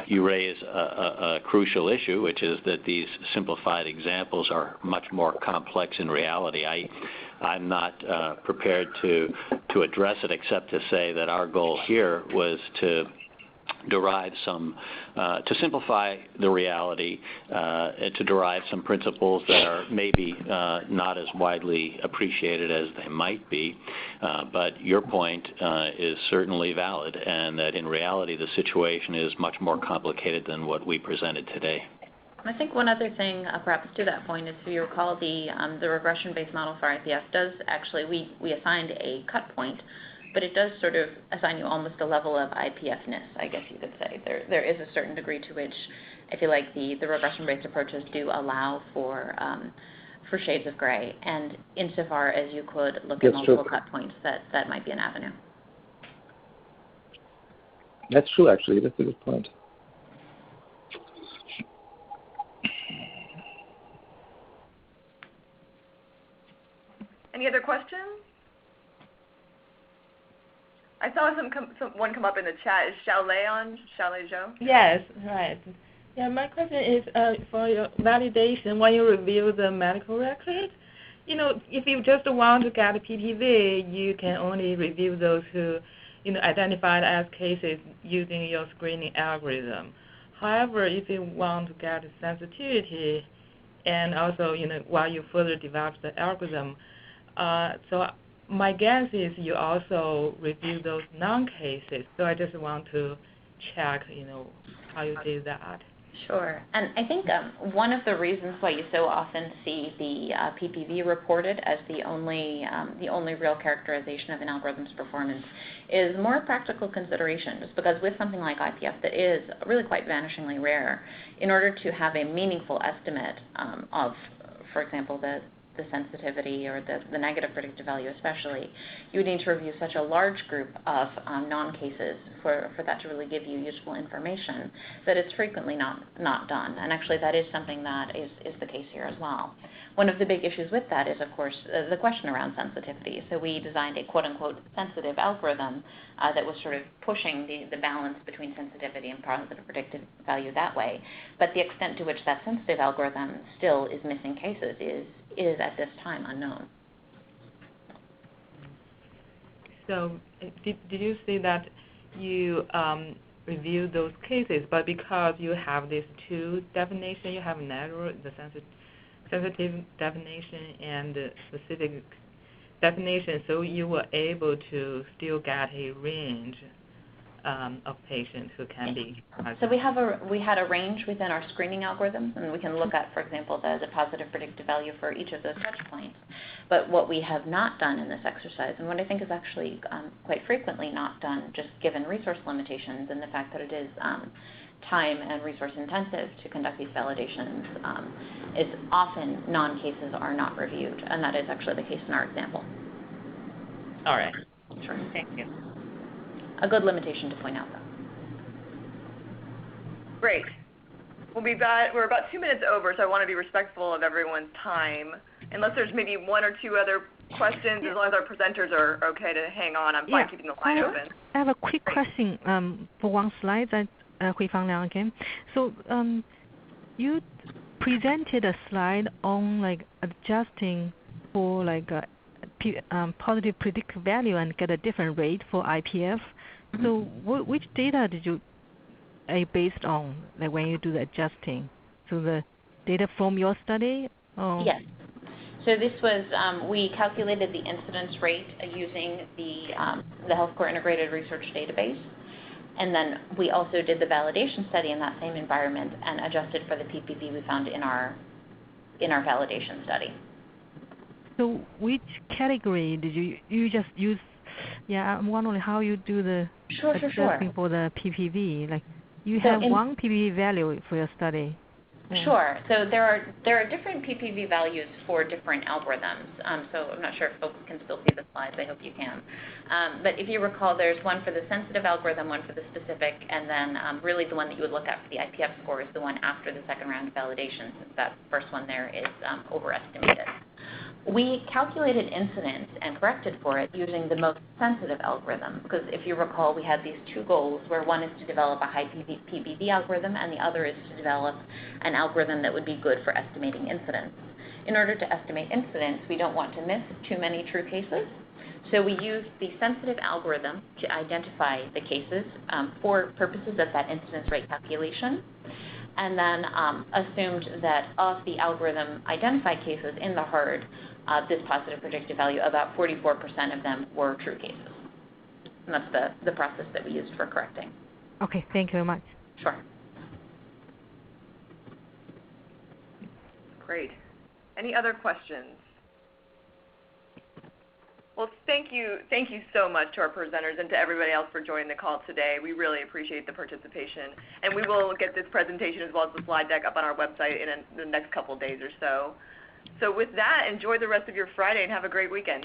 You raise a crucial issue, which is that these simplified examples are much more complex in reality. I'm not prepared to address it except to say that our goal here was to derive to simplify the reality, to derive some principles that are maybe not as widely appreciated as they might be. But your point is certainly valid, and that in reality the situation is much more complicated than what we presented today. I think one other thing, perhaps to that point, is if you recall the regression-based model for IPF does actually, we assigned a cut point, but it does sort of assign you almost a level of IPF-ness, I guess you could say. There is a certain degree to which I feel like the regression-based approaches do allow for shades of gray, and insofar as you could look at multiple cut points, that might be an avenue. That's true, actually. That's a good point. Any other questions? I saw one come up in the chat. Is Xiaolei on? Xiaolei Zhou? Yes, right. Yeah, my question is for your validation, when you review the medical record, if you just want to get a PPV, you can only review those who, identified as cases using your screening algorithm. However, if you want to get sensitivity, and also, while you further develop the algorithm, so my guess is you also review those non-cases. So I just want to check, how you did that. Sure. And I think one of the reasons why you so often see the PPV reported as the only real characterization of an algorithm's performance is more practical consideration, just because with something like IPF that is really quite vanishingly rare, in order to have a meaningful estimate of, for example, the sensitivity or the negative predictive value especially, you would need to review such a large group of non-cases for that to really give you useful information that it's frequently not done. And actually that is something that is the case here as well. One of the big issues with that is, of course, the question around sensitivity. So we designed a quote-unquote sensitive algorithm that was sort of pushing the balance between sensitivity and positive predictive value that way. But the extent to which that sensitive algorithm still is missing cases is at this time unknown. So did you say that you reviewed those cases, but because you have these two definitions, you have narrow the sensitive definition and the specific definition, so you were able to still get a range of patients who can be positive. So we had a range within our screening algorithms, and we can look at, for example, the positive predictive value for each of those touch points. But what we have not done in this exercise, and what I think is actually quite frequently not done, just given resource limitations and the fact that it is time and resource intensive to conduct these validations, is often non-cases are not reviewed, and that is actually the case in our example. All right. Sure. Thank you. A good limitation to point out, though. Great. We're about 2 minutes over, so I want to be respectful of everyone's time. Unless there's maybe one or two other questions, as long as our presenters are okay to hang on, I'm fine keeping the line open. I have a quick question for one slide that Hui-Fang Liang again. So you presented a slide on adjusting for positive predictive value and get a different rate for IPF. So which data did you based on when you do the adjusting? So the data from your study? Or? Yes. So this was, we calculated the incidence rate using the Healthcore Integrated Research Database. And then we also did the validation study in that same environment and adjusted for the PPV we found in our validation study. So which category did you just use? Yeah, I'm wondering how you do the adjusting for the PPV. You have one PPV value for your study. Sure. So there are different PPV values for different algorithms. So I'm not sure if folks can still see the slides. I hope you can. But if you recall, there's one for the sensitive algorithm, one for the specific, and then really the one that you would look at for the IPF score is the one after the second round of validation, since that first one there is overestimated. We calculated incidence and corrected for it using the most sensitive algorithm, because if you recall, we had these two goals, where one is to develop a high PPV algorithm and the other is to develop an algorithm that would be good for estimating incidence. In order to estimate incidence, we don't want to miss too many true cases, so we used the sensitive algorithm to identify the cases for purposes of that incidence rate calculation, and then assumed that of the algorithm identified cases in the herd, this positive predictive value, about 44% of them were true cases. And that's the process that we used for correcting. Okay, thank you very much. Sure. Great. Any other questions? Well, thank you so much to our presenters and to everybody else for joining the call today. We really appreciate the participation. And we will get this presentation as well as the slide deck up on our website in the next couple of days or so. So with that, enjoy the rest of your Friday and have a great weekend.